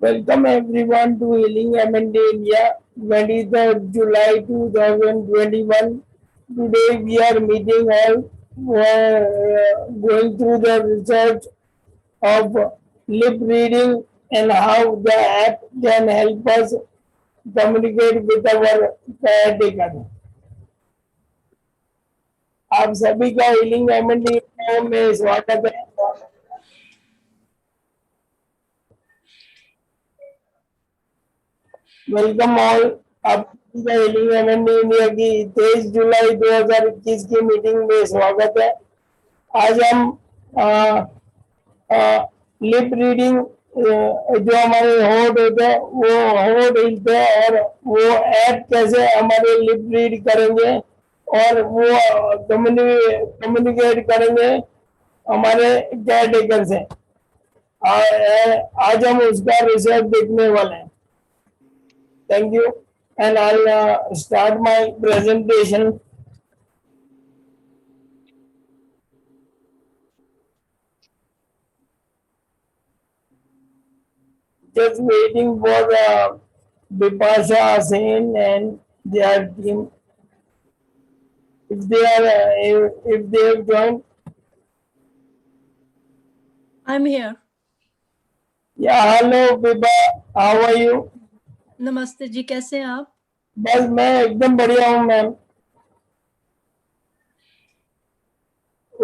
Welcome everyone to Healing MND India, 23rd July 2021. Today we are meeting all going through the research of lip reading and how the app can help us communicate with our caretaker. आप सभी का healing MND में स्वागत है. Welcome all. आपका healing MND India की 23 जुलाई 2021 की meeting में स्वागत है. आज हम लिप रीडिंग जो हमारे होठ होते हैं वो होठ हिलते हैं और वो ऐप कैसे हमारे लिप रीड करेंगे और वो कम्युनिकेट करेंगे हमारे केयर टेकर से. आज हम उसका रिसर्च देखने वाले हैं. Thank you, and I'll start my presentation. Just waiting for Bipasha, Sen, and their team. If they have joined. I'm here. Yeah, hello Bipa, how are you? नमस्ते जी, कैसे हैं आप? बस मैं एकदम बढ़िया हूँ ma'am.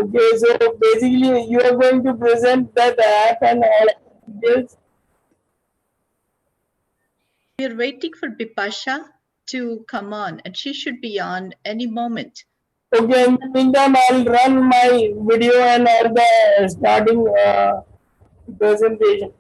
Okay, so basically you are going to present that app and all details. We are waiting for Bipasha to come on, and she should be on any moment. Okay, in the meantime, I'll run my video and all the starting presentation.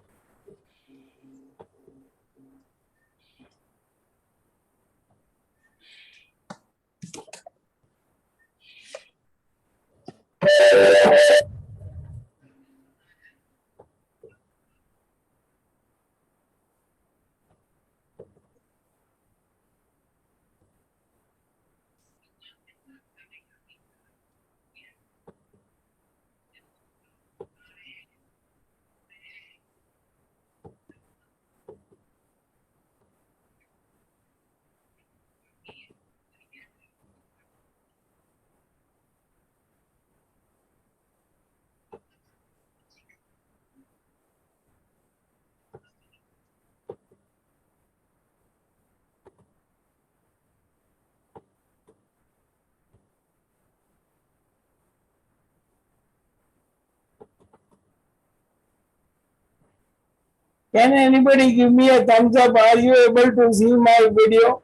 Can anybody give me a thumbs up? Are you able to see my video?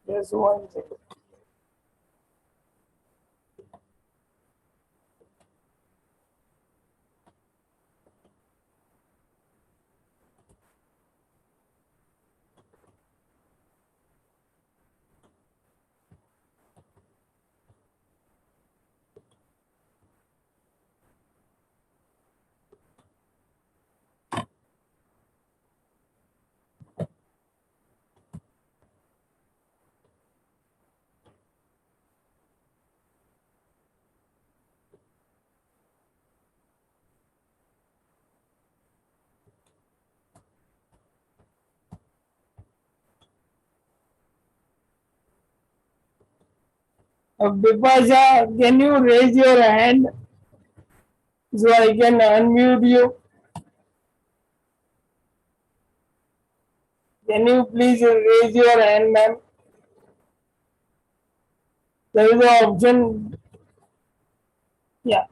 Just one second. Bipasha, can you raise your hand so I can unmute you? Can you please raise your hand, ma'am? there is an option. Yeah,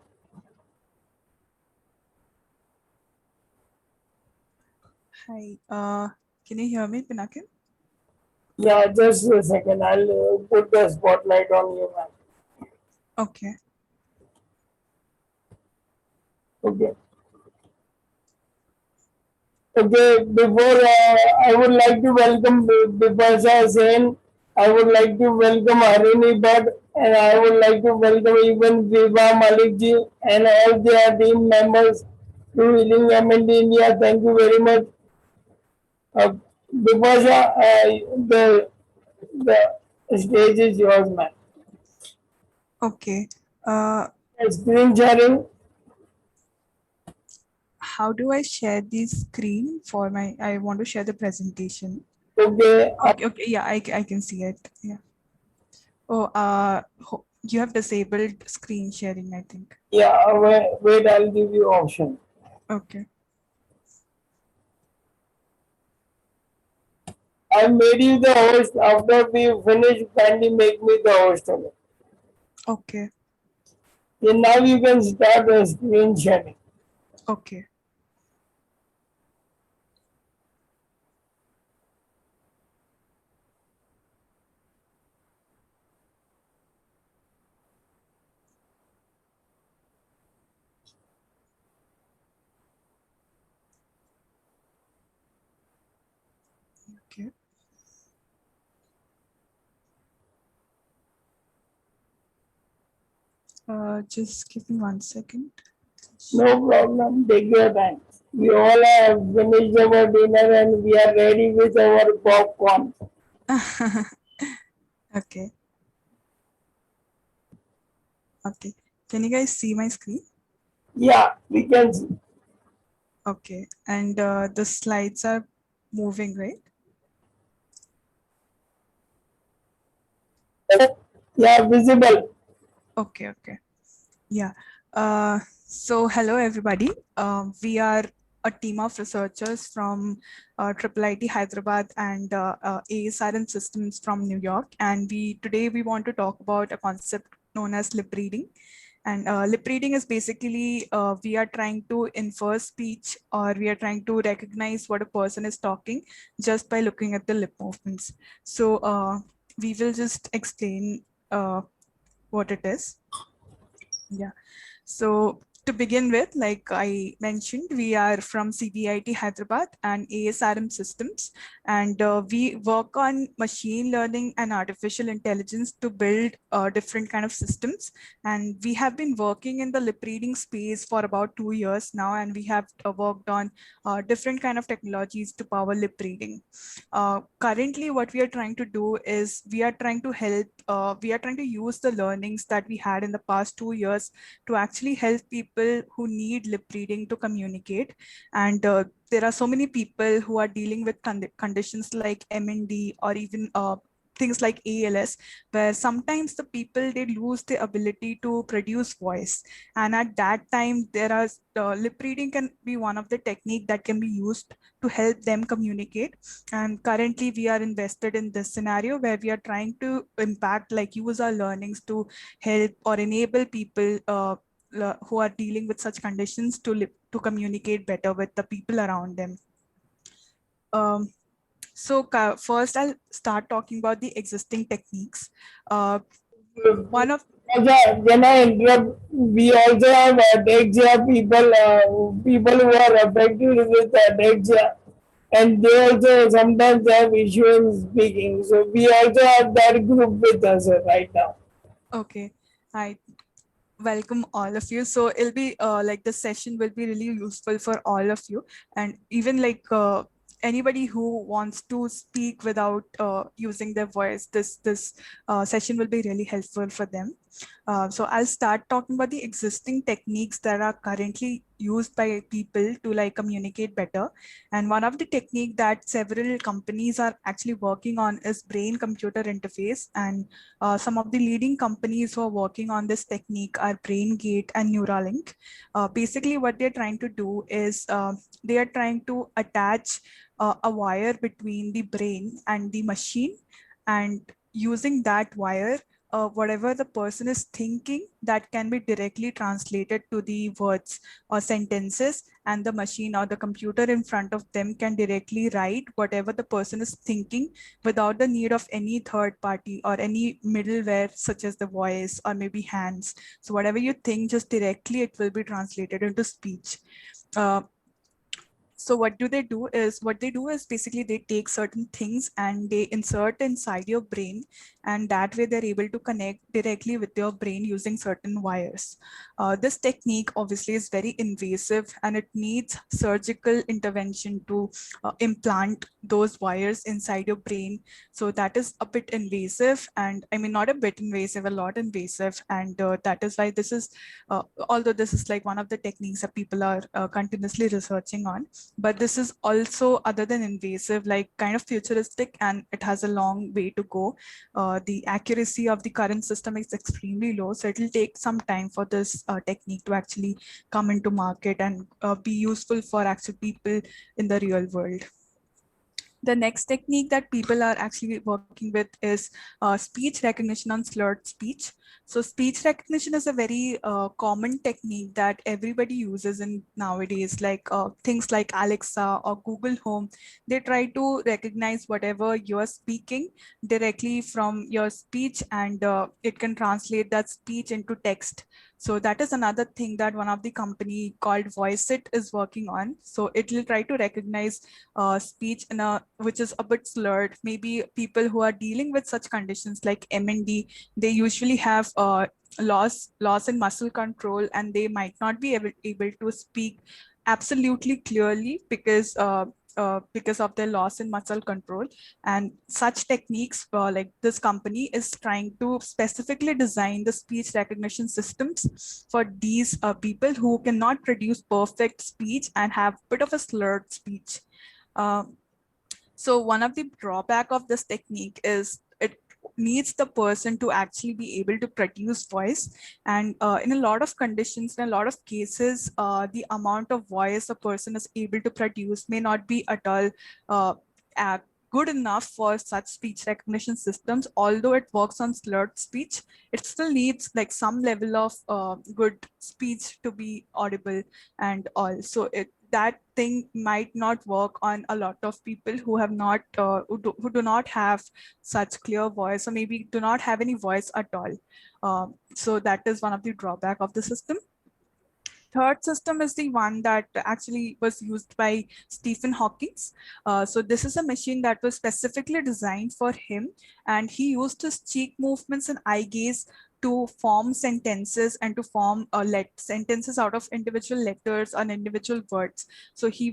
Hi, can you hear me, Pinakin? yeah, just a second. I'll put the spotlight on you, ma'am. Okay. Okay. Okay, before I would like to welcome Bipasha Sen. I would like to welcome Harini Bhatt, and I would like to welcome even Viva Malik ji and all their team members to Healing MND India. Thank you very much. Bipasha, the stage is yours, man. Okay. Screen sharing. How do I share the screen for my, I want to share the presentation. Okay. Okay, yeah, I can see it. Yeah. Oh, you have disabled screen sharing, I think. Yeah, wait, I'll give you option. Okay. I made you the host. After we finish, kindly make me the host of it. Okay. Then now you can start the screen sharing. Okay. Okay. Just give me 1 second. No problem. Take your time. We all have finished our dinner and we are ready with our popcorn. Okay. Okay. Can you guys see my screen? Yeah, we can see. Okay. And the slides are moving, right? Yeah, visible. Okay. Okay. Yeah. So hello, everybody. We are a team of researchers from IIIT Hyderabad and ASRM Systems from New York. And today we want to talk about a concept known as lip reading. And lip reading is basically we are trying to infer speech, or we are trying to recognize what a person is talking just by looking at the lip movements. So we will just explain what it is. Yeah. So to begin with, like I mentioned, we are from CBIT Hyderabad and ASRM Systems, and we work on machine learning and artificial intelligence to build different kind of systems. And we have been working in the lip reading space for about 2 years now, and we have worked on different kind of technologies to power lip reading. Currently, what we are trying to do is we are trying to use the learnings that we had in the past 2 years to actually help people who need lip reading to communicate. And there are so many people who are dealing with conditions like MND, or even things like ALS, where sometimes the people, they lose the ability to produce voice. And at that time, lip reading can be one of the technique that can be used to help them communicate. And currently we are invested in this scenario where we are trying to use our learnings to help or enable people who are dealing with such conditions to communicate better with the people around them. First I'll start talking about the existing techniques. One of When I interrupt, we also have Dexia people who are affected with Dexia, and they also sometimes have issue in speaking. So we also have that group with us right now. Okay, I welcome all of you. So it'll be the session will be really useful for all of you, and even anybody who wants to speak without using their voice, this session will be really helpful for them. So I'll start talking about the existing techniques that are currently used by people to communicate better. And one of the technique that several companies are actually working on is brain computer interface. And some of the leading companies who are working on this technique are BrainGate and Neuralink. Basically what they're trying to do is they are trying to attach a wire between the brain and the machine, and using that wire, whatever the person is thinking, that can be directly translated to the words or sentences, and the machine or the computer in front of them can directly write whatever the person is thinking without the need of any third party or any middleware such as the voice or maybe hands. So whatever you think, just directly it will be translated into speech. So what do they do is, basically they take certain things and they insert inside your brain, and that way they're able to connect directly with your brain using certain wires. This technique obviously is very invasive and it needs surgical intervention to implant those wires inside your brain. So that is a bit invasive, and I mean, not a bit invasive, a lot invasive. And that is why this is, although this is like one of the techniques that people are continuously researching on, but this is also, other than invasive, like kind of futuristic, and it has a long way to go. The accuracy of the current system is extremely low, so it will take some time for this technique to actually come into market and be useful for actual people in the real world. The next technique that people are actually working with is speech recognition on slurred speech. So speech recognition is a very common technique that everybody uses in nowadays, like things like Alexa or Google Home. They try to recognize whatever you're speaking directly from your speech, and it can translate that speech into text. So that is another thing that one of the company called VoiceIt is working on. So it will try to recognize speech in a, which is a bit slurred. Maybe people who are dealing with such conditions like MND, they usually have loss in muscle control, and they might not be able to speak absolutely clearly because of their loss in muscle control. And such techniques, like this company is trying to specifically design the speech recognition systems for these people who cannot produce perfect speech and have a bit of a slurred speech. So one of the drawback of this technique is it needs the person to actually be able to produce voice. And in a lot of conditions, in a lot of cases, the amount of voice a person is able to produce may not be at all good enough for such speech recognition systems. Although it works on slurred speech, it still needs like some level of good speech to be audible and all. So that thing might not work on a lot of people who have not who do not have such clear voice, or maybe do not have any voice at all. So that is one of the drawback of the system. Third system is the one that actually was used by Stephen Hawking. So this is a machine that was specifically designed for him, and he used his cheek movements and eye gaze to form sentences and to form sentences out of individual letters and individual words. So he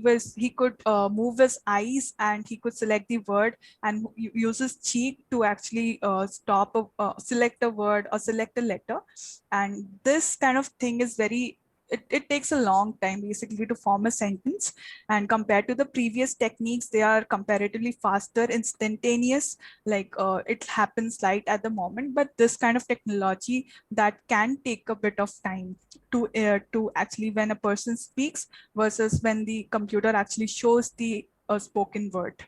could move his eyes and he could select the word, and use his cheek to actually select a word or select a letter. And this kind of thing is very, it takes a long time basically to form a sentence, and compared to the previous techniques, they are comparatively faster, instantaneous, like it happens right at the moment. But this kind of technology that can take a bit of time to actually, when a person speaks versus when the computer actually shows the spoken word.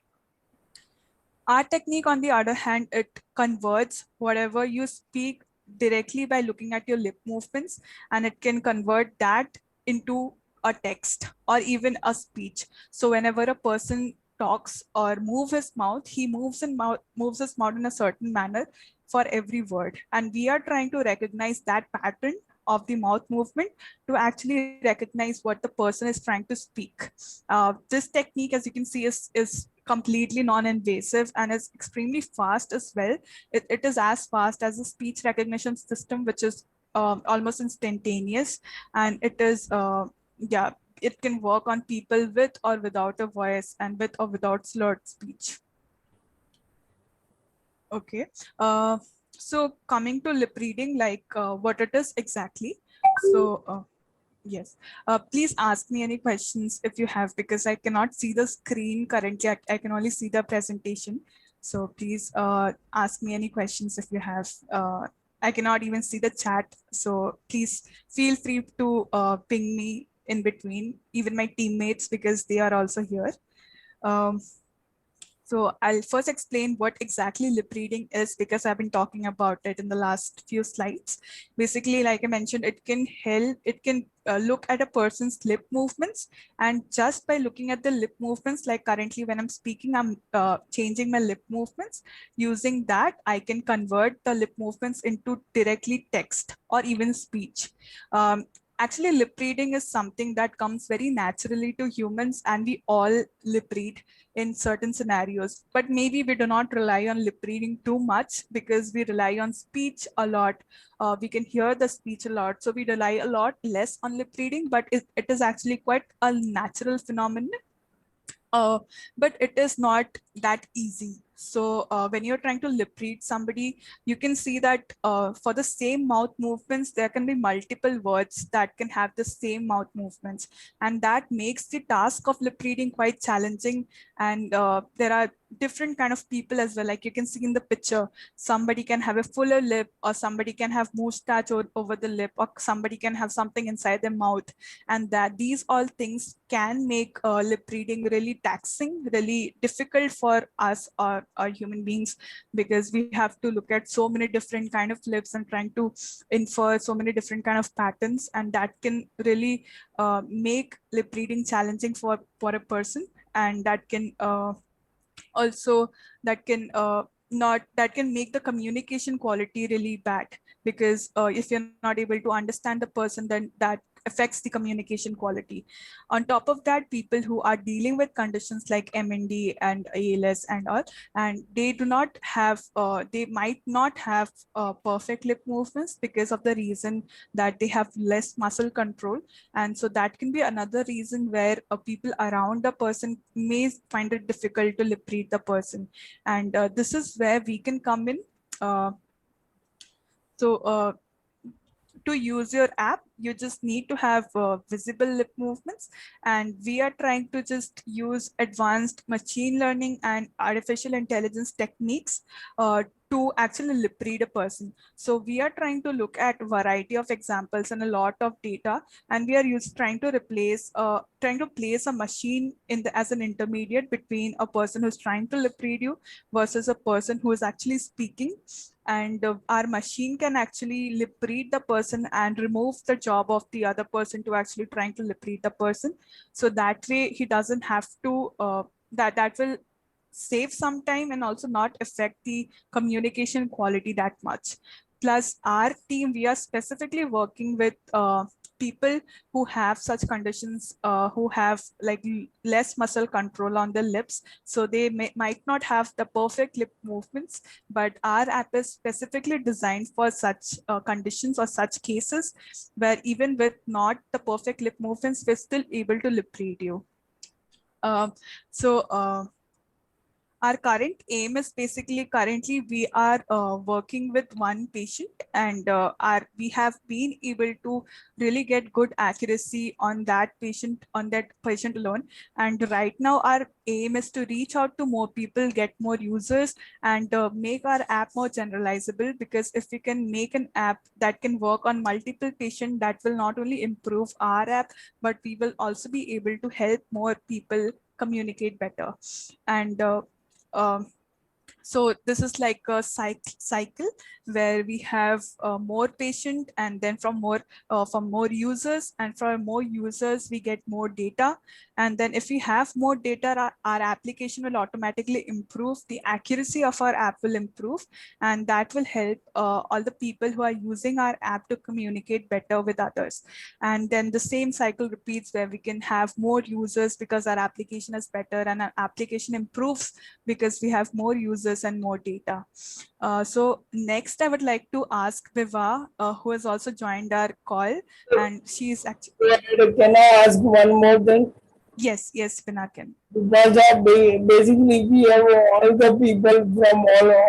Our technique, on the other hand, it converts whatever you speak directly by looking at your lip movements, and it can convert that into a text or even a speech. So whenever a person talks or move his mouth, he moves his mouth in a certain manner for every word. And we are trying to recognize that pattern of the mouth movement to actually recognize what the person is trying to speak. This technique, as you can see, is completely non-invasive and is extremely fast as well. It is as fast as a speech recognition system, which is almost instantaneous. And it is, it can work on people with or without a voice, and with or without slurred speech. Okay. So coming to lip reading, like what it is exactly. So yes, please ask me any questions if you have, because I cannot see the screen currently. I can only see the presentation. So please ask me any questions if you have. I cannot even see the chat. So please feel free to ping me in between, even my teammates, because they are also here. Um, So I'll first explain what exactly lip reading is, because I've been talking about it in the last few slides. Basically, like I mentioned, it can help, it can look at a person's lip movements. And just by looking at the lip movements, like currently when I'm speaking, I'm changing my lip movements. Using that, I can convert the lip movements into directly text or even speech. Actually, lip reading is something that comes very naturally to humans, and we all lip read in certain scenarios, but maybe we do not rely on lip reading too much because we rely on speech a lot. We can hear the speech a lot, so we rely a lot less on lip reading, but it is actually quite a natural phenomenon. But it is not that easy. So when you're trying to lip read somebody, you can see that for the same mouth movements, there can be multiple words that can have the same mouth movements. And that makes the task of lip reading quite challenging. And there are different kind of people as well. Like you can see in the picture, somebody can have a fuller lip, or somebody can have moustache over the lip, or somebody can have something inside their mouth. And that these all things can make lip reading really taxing, really difficult for us or human beings, because we have to look at so many different kind of lips and trying to infer so many different kind of patterns, and that can really make lip reading challenging for a person. And that can also that can not that can make the communication quality really bad, because if you're not able to understand the person, then that affects the communication quality. On top of that, people who are dealing with conditions like MND and ALS and all, and they do not have they might not have perfect lip movements because of the reason that they have less muscle control. And so that can be another reason where people around the person may find it difficult to lip read the person. And this is where we can come in. Uh, so to use your app, you just need to have visible lip movements. And we are trying to just use advanced machine learning and artificial intelligence techniques to actually lip read a person. So we are trying to look at a variety of examples and a lot of data, and we are trying to place a machine as an intermediate between a person who's trying to lip read you versus a person who is actually speaking. And our machine can actually lip read the person and remove the job of the other person to actually trying to lip read the person. So that way he doesn't have to that will save some time and also not affect the communication quality that much. Plus, our team, we are specifically working with people who have such conditions, who have like less muscle control on their lips. So they might not have the perfect lip movements, but our app is specifically designed for such conditions or such cases, where even with not the perfect lip movements, we're still able to lip read you. Uh, so our current aim is basically, currently we are working with one patient, and we have been able to really get good accuracy on that patient alone. And right now our aim is to reach out to more people, get more users, and make our app more generalizable. Because if we can make an app that can work on multiple patients, that will not only improve our app, but we will also be able to help more people communicate better. And um, so this is like a cycle where we have more patient, and then from more users, and from more users we get more data. And then if we have more data, our application will automatically improve, the accuracy of our app will improve, and that will help all the people who are using our app to communicate better with others. And then the same cycle repeats, where we can have more users because our application is better, and our application improves because we have more users and more data. So next, I would like to ask Viva, who has also joined our call, and she is actually, Can I ask one more thing? yes, Pinakin. Because basically we have all the people from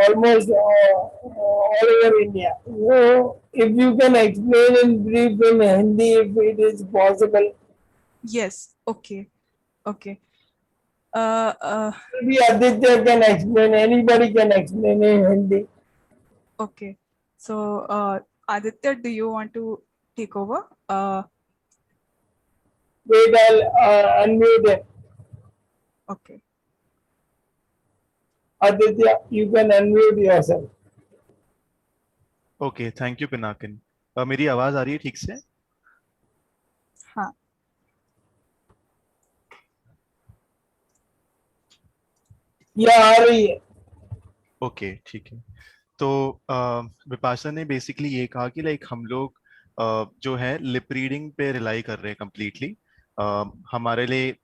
almost all over India. So if you can explain in brief in Hindi, if it is possible. Yes, okay. Maybe Aditya can explain, anybody can explain in Hindi. Okay. So Aditya, do you want to take over? Wait, I'll unmute it. Okay. Aditya, you can unmute yourself. Okay, thank you Pinakin. मेरी आवाज आ रही है ठीक से? हाँ, या आ रही है। ओके, ठीक है। तो विपाशा ने बेसिकली ये कहा कि लाइक हम लोग जो है लिप रीडिंग पे रिलाई कर रहे हैं कम्प्लीटली। हमारे लिए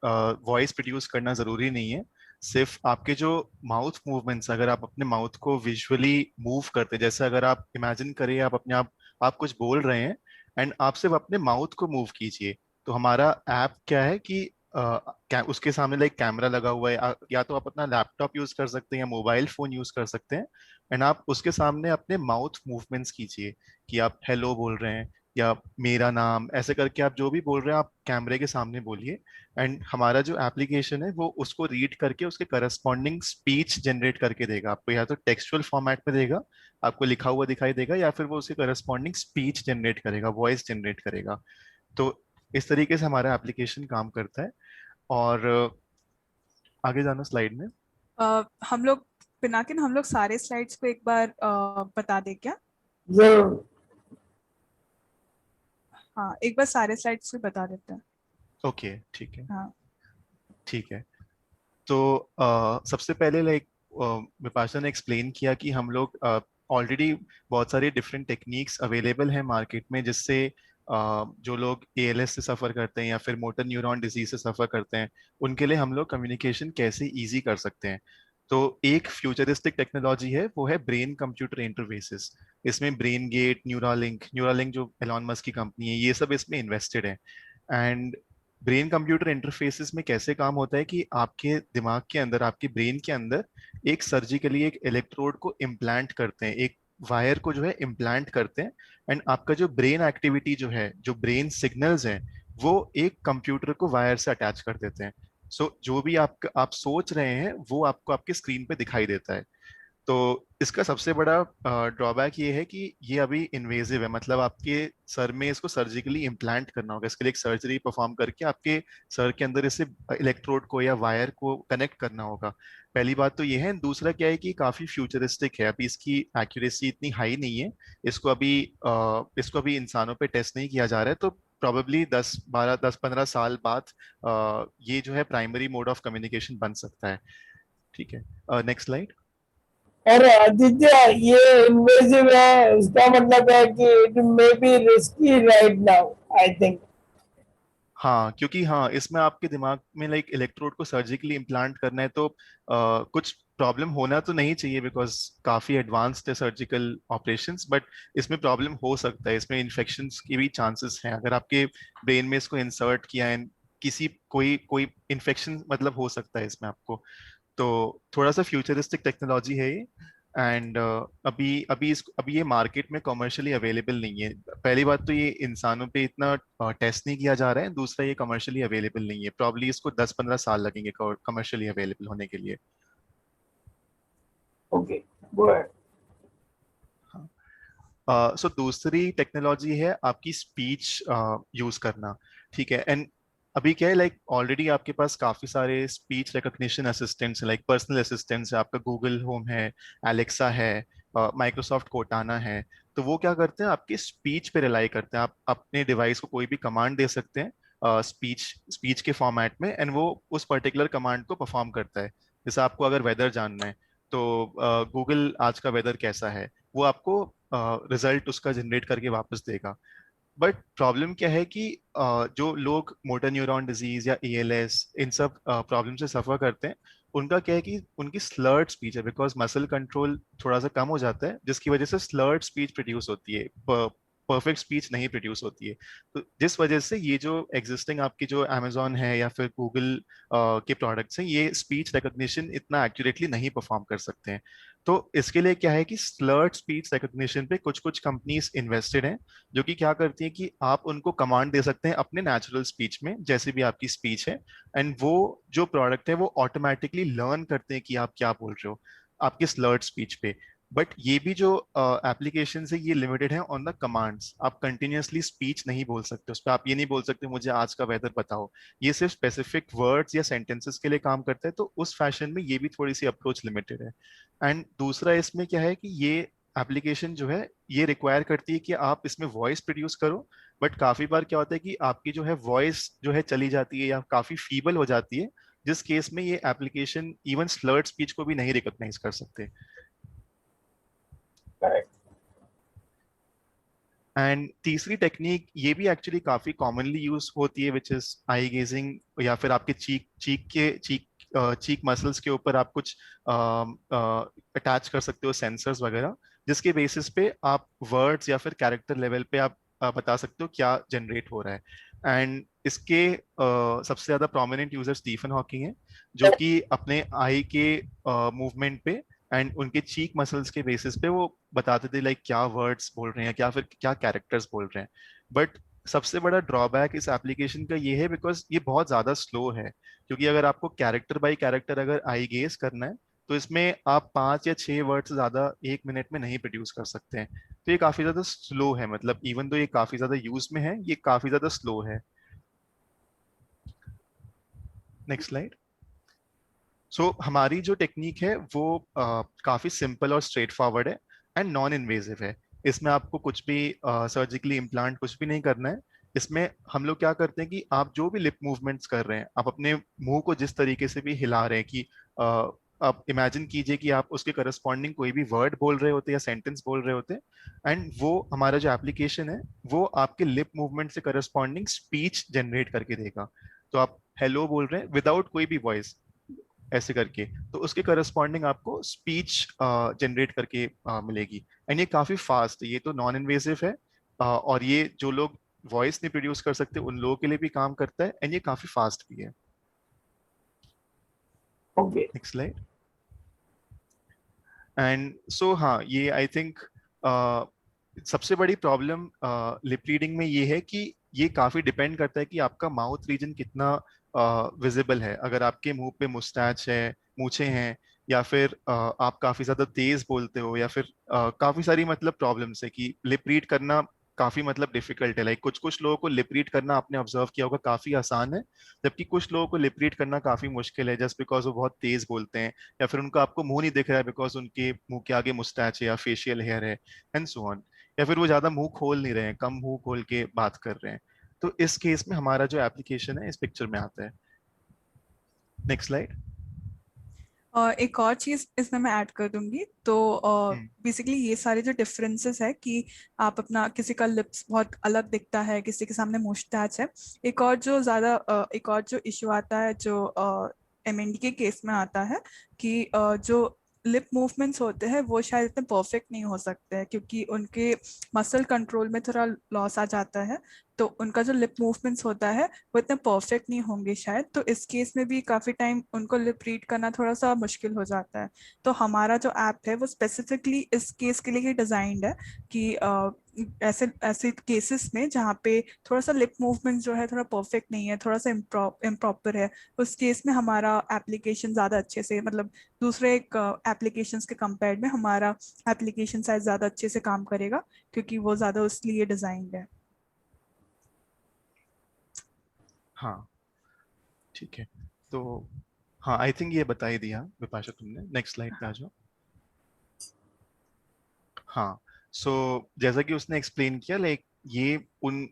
वॉइस प्रोड्यूस करना जरूरी नहीं है। सिर्फ आपके जो माउथ मूवमेंट्स, अगर आप अपने माउथ को विजुअली मूव करते हैं, जैसे अगर आप इमेजिन करिए आप अपने आप कुछ बोल रहे हैं एंड आप सिर्फ अपने माउथ को मूव कीजिए। तो हमारा ऐप क्या है कि उसके सामने लाइक कैमरा लगा हुआ है, या तो आप अपना लैपटॉप यूज कर सकते हैं या मोबाइल फोन यूज कर सकते हैं। एंड आप उसके सामने अपने माउथ मूवमेंट्स कीजिए कि आप हेलो बोल रहे हैं या मेरा नाम, ऐसे करके आप जो भी बोल रहे हैं आप कैमरे के सामने बोलिए। एंड हमारा जो एप्लीकेशन है वो उसको रीड करके उसके करस्पॉन्डिंग स्पीच जनरेट करके देगा आपको, या तो टेक्सचुअल फॉर्मेट में देगा, आपको लिखा हुआ दिखाई देगा, या फिर वो उसके करस्पॉन्डिंग स्पीच जनरेट करेगा, वॉइस जनरेट करेगा। तो इस तरीके से हमारा एप्लीकेशन काम करता है। और आगे जाना स्लाइड में। हम लोग पिनाकिन, हम लोग सारे स्लाइड्स को एक बार बता दें क्या? जरूर। हाँ, एक बार सारे स्लाइड्स को बता देते हैं। ओके, ठीक है। हाँ, ठीक है। तो सबसे पहले लाइक विपाशा ने एक्सप्लेन किया कि हम लोग ऑलरेडी बहुत सारे डिफरेंट टेक्निक्स अवेलेबल हैं मार्केट में, जिससे जो लोग एएलएस से सफ़र करते हैं या फिर मोटर न्यूरॉन डिजीज से सफ़र करते हैं, उनके लिए हम लोग कम्युनिकेशन कैसे इजी कर सकते हैं। तो एक फ्यूचरिस्टिक टेक्नोलॉजी है, वो है ब्रेन कंप्यूटर इंटरफेसेस। इसमें ब्रेन गेट, न्यूरालिंक जो एलॉन मस्क की कंपनी है, ये सब इसमें इन्वेस्टेड है। एंड ब्रेन कंप्यूटर इंटरफेसेस में कैसे काम होता है कि आपके दिमाग के अंदर, आपके ब्रेन के अंदर एक सर्जिकली एक इलेक्ट्रोड को इम्प्लांट करते हैं, एक वायर को जो है इम्प्लांट करते हैं। एंड आपका जो ब्रेन एक्टिविटी जो है, जो ब्रेन सिग्नल्स हैं, वो एक कंप्यूटर को वायर से अटैच कर देते हैं। सो जो भी आप सोच रहे हैं वो आपको आपके स्क्रीन पे दिखाई देता है। तो इसका सबसे बड़ा ड्रॉबैक ये है कि ये अभी इन्वेजिव है, मतलब आपके सर में इसको सर्जिकली इम्प्लांट करना होगा, इसके लिए एक सर्जरी परफॉर्म करके आपके सर के अंदर इसे इलेक्ट्रोड को या वायर को कनेक्ट करना होगा। पहली बात तो ये है। दूसरा क्या है कि काफी फ्यूचरिस्टिक है, अभी इसकी एक्यूरेसी इतनी हाई नहीं है। इसको अभी इंसानों पे टेस्ट नहीं किया जा रहा है। तो प्रॉबेबली 10-15 साल बाद ये जो है प्राइमरी मोड ऑफ कम्युनिकेशन बन सकता है। ठीक है, नेक्स्ट स्लाइड। और आदित्य, ये इन्वेजिव है, इसका मतलब है कि it may be risky right now, I think. हाँ, क्योंकि हाँ इसमें आपके दिमाग में लाइक इलेक्ट्रोड को सर्जिकली इम्प्लांट करना है, तो कुछ प्रॉब्लम होना तो नहीं चाहिए, बिकॉज काफी एडवांस्ड है सर्जिकल ऑपरेशंस। बट इसमें प्रॉब्लम हो सकता है, इसमें इन्फेक्शंस की भी चांसेस हैं। अगर आपके ब्रेन में इसको इंसर्ट किया है, किसी कोई कोई इन्फेक्शन मतलब हो सकता है इसमें आपको। तो थोड़ा सा फ्यूचरिस्टिक टेक्नोलॉजी है ये। एंड अभी ये मार्केट में कमर्शियली अवेलेबल नहीं है। पहली बात तो ये इंसानों पे इतना टेस्ट नहीं किया जा रहा है। दूसरा, ये कमर्शियली अवेलेबल नहीं है, प्रॉब्ली इसको 10-15 साल लगेंगे कमर्शियली अवेलेबल होने के लिए। Okay, go ahead. सो दूसरी टेक्नोलॉजी है आपकी स्पीच यूज करना। ठीक है। एंड अभी क्या है, लाइक ऑलरेडी आपके पास काफी सारे speech recognition assistants, like personal assistants है, आपका गूगल होम है, एलेक्सा है, माइक्रोसॉफ्ट कोटाना है। तो वो क्या करते हैं, आपकी स्पीच पे रिलाई करते हैं। आप अपने डिवाइस को कोई भी कमांड दे सकते हैं स्पीच के फॉर्मेट में, एंड वो उस पर्टिकुलर कमांड को परफॉर्म करता है। जैसे आपको अगर वेदर जानना है, तो गूगल आज का वेदर कैसा है, वो आपको रिजल्ट उसका जनरेट करके वापस देगा। बट प्रॉब्लम क्या है कि जो लोग मोटर न्यूरॉन डिजीज या एएलएस इन सब प्रॉब्लम से सफर करते हैं, उनका क्या है कि उनकी स्लर्ड स्पीच है, बिकॉज मसल कंट्रोल थोड़ा सा कम हो जाता है, जिसकी वजह से स्लर्ड स्पीच प्रोड्यूस होती है, परफेक्ट स्पीच नहीं प्रोड्यूस होती है। तो जिस वजह से ये जो एग्जिस्टिंग आपकी जो अमेजोन है या फिर गूगल के प्रोडक्ट्स हैं, ये स्पीच रिकग्निशन इतना एक्यूरेटली नहीं परफॉर्म कर सकते हैं। तो इसके लिए क्या है कि स्लर्ड स्पीच रिकग्निशन पे कुछ कुछ कंपनीज इन्वेस्टेड हैं, जो कि क्या करती है कि आप उनको कमांड दे सकते हैं अपने नेचुरल स्पीच में, जैसे भी आपकी स्पीच है, एंड वो जो प्रोडक्ट है वो ऑटोमेटिकली लर्न करते हैं कि आप क्या बोल रहे हो आपके स्लर्ड स्पीच पे। बट ये भी जो एप्लीकेशन है ये लिमिटेड है ऑन द कमांड्स। आप कंटिन्यूअसली स्पीच नहीं बोल सकते उस पर, आप ये नहीं बोल सकते मुझे आज का वेदर बताओ। ये सिर्फ स्पेसिफिक वर्ड्स या सेंटेंसेस के लिए काम करता है, तो उस फैशन में ये भी थोड़ी सी अप्रोच लिमिटेड है। एंड दूसरा इसमें क्या है कि ये एप्लीकेशन जो है ये रिक्वायर करती है कि आप इसमें वॉइस प्रोड्यूस करो, बट काफी बार क्या होता है कि आपकी जो है वॉइस जो है चली जाती है या काफी फीबल हो जाती है, जिस केस में ये एप्लीकेशन इवन स्लर्ड स्पीच को भी नहीं रिकॉग्नाइज कर सकते। Correct. एंड तीसरी टेक्निक ये भी एक्चुअली काफी कॉमनली यूज होती है, विच इज आई गेजिंग, या फिर आपके चीक मसल्स के ऊपर आप कुछ अटैच कर सकते हो सेंसर्स वगैरह, जिसके बेसिस पे आप वर्ड्स या फिर कैरेक्टर लेवल पे आप बता सकते हो क्या जनरेट हो रहा है। एंड इसके सबसे ज्यादा प्रोमिनेंट यूजर स्टीफन हॉकिंग है, जो कि अपने आई के मूवमेंट पे एंड उनके चीक मसल्स के बेसिस पे वो बताते थे लाइक क्या वर्ड्स बोल रहे हैं, क्या फिर क्या कैरेक्टर्स बोल रहे हैं। बट सबसे बड़ा ड्रॉबैक इस एप्लीकेशन का ये है बिकॉज ये बहुत ज्यादा स्लो है, क्योंकि अगर आपको कैरेक्टर बाय कैरेक्टर अगर आई गेस करना है तो इसमें आप 5 या 6 वर्ड से ज्यादा 1 मिनट में नहीं प्रोड्यूस कर सकते हैं। तो ये काफी ज्यादा स्लो है, मतलब इवन तो ये काफी ज्यादा यूज में है, ये काफी ज्यादा स्लो है। Next slide. सो हमारी जो टेक्निक है वो काफी सिंपल और स्ट्रेट फॉरवर्ड है एंड नॉन इन्वेजिव है। इसमें आपको कुछ भी सर्जिकली इम्प्लांट कुछ भी नहीं करना है। इसमें हम लोग क्या करते हैं कि आप जो भी लिप मूवमेंट्स कर रहे हैं, आप अपने मुंह को जिस तरीके से भी हिला रहे हैं कि आप इमेजिन कीजिए कि आप उसके करस्पॉन्डिंग कोई भी वर्ड बोल रहे होते या सेंटेंस बोल रहे होते, एंड वो हमारा जो एप्लीकेशन है वो आपके लिप मूवमेंट से करस्पॉन्डिंग स्पीच जनरेट करके देगा। तो आप हेलो बोल रहे हैं विदाउट कोई भी वॉइस ऐसे करके, तो उसके करस्पॉन्डिंग आपको स्पीच जनरेट करके मिलेगी। एंड ये काफी फास्ट है, ये तो नॉन इन्वेसिव है, और ये जो लोग वॉइस नहीं प्रोड्यूस कर सकते उन लोगों के लिए भी काम करता है, एंड ये काफी फास्ट भी है। Okay. Next slide. And so हाँ, ये आई थिंक सबसे बड़ी प्रॉब्लम लिप रीडिंग में ये है कि ये काफी डिपेंड करता है कि आपका माउथ रीजन कितना विजिबल है। अगर आपके मुंह पे मुस्टैच है, मूछें हैं, या फिर आप काफी ज्यादा तेज बोलते हो, या फिर काफी सारी मतलब प्रॉब्लम्स है कि लिप रीड करना काफी मतलब डिफिकल्ट है। लाइक कुछ कुछ लोगों को लिप रीड करना आपने ऑब्जर्व किया होगा काफी आसान है, जबकि कुछ लोगों को लिप रीड करना काफी मुश्किल है, जस्ट बिकॉज वो बहुत तेज बोलते हैं, या फिर उनका आपको मुंह नहीं दिख रहा है बिकॉज उनके मुंह के आगे मुस्टैच है या फेशियल हेयर है एंड सो ऑन, या फिर वो ज्यादा मुंह खोल नहीं रहे हैं, कम मुंह खोल के बात कर रहे हैं। तो इस केस में हमारा जो एप्लीकेशन है इस पिक्चर में आता है। Next slide. एक और चीज इसमें मैं ऐड कर दूंगी, तो बेसिकली ये सारे जो डिफरेंसेस है कि आप अपना किसी का लिप्स बहुत अलग दिखता है, किसी के सामने मुस्टैच है। एक और जो इशू आता है जो MND के केस में आता है कि जो लिप मूवमेंट्स होते हैं वो शायद इतने परफेक्ट नहीं हो सकते हैं, क्योंकि उनके मसल कंट्रोल में थोड़ा लॉस आ जाता है, तो उनका जो लिप मूवमेंट्स होता है वो इतने परफेक्ट नहीं होंगे शायद। तो इस केस में भी काफी टाइम उनको लिप रीड करना थोड़ा सा मुश्किल हो जाता है। तो हमारा जो ऐप है वो स्पेसिफिकली इस केस के लिए ही डिजाइंड है कि ऐसे ऐसे केसेस में जहाँ पे थोड़ा सा लिप मूवमेंट जो है थोड़ा परफेक्ट नहीं है, थोड़ा सा इम्प्रॉपर है, उस केस में हमारा एप्लीकेशन ज्यादा अच्छे से, मतलब दूसरे एप्लीकेशंस के कंपेयर में हमारा एप्लीकेशन शायद ज्यादा अच्छे से काम करेगा, क्योंकि वो ज्यादा उसलिए डिजाइंड है। हाँ ठीक है, तो हाँ आई थिंक ये बता ही दिया विपाशा तुमने। नेक्स्ट स्लाइड पे आ जाओ। हाँ, सो जैसा कि उसने एक्सप्लेन किया, लाइक ये उन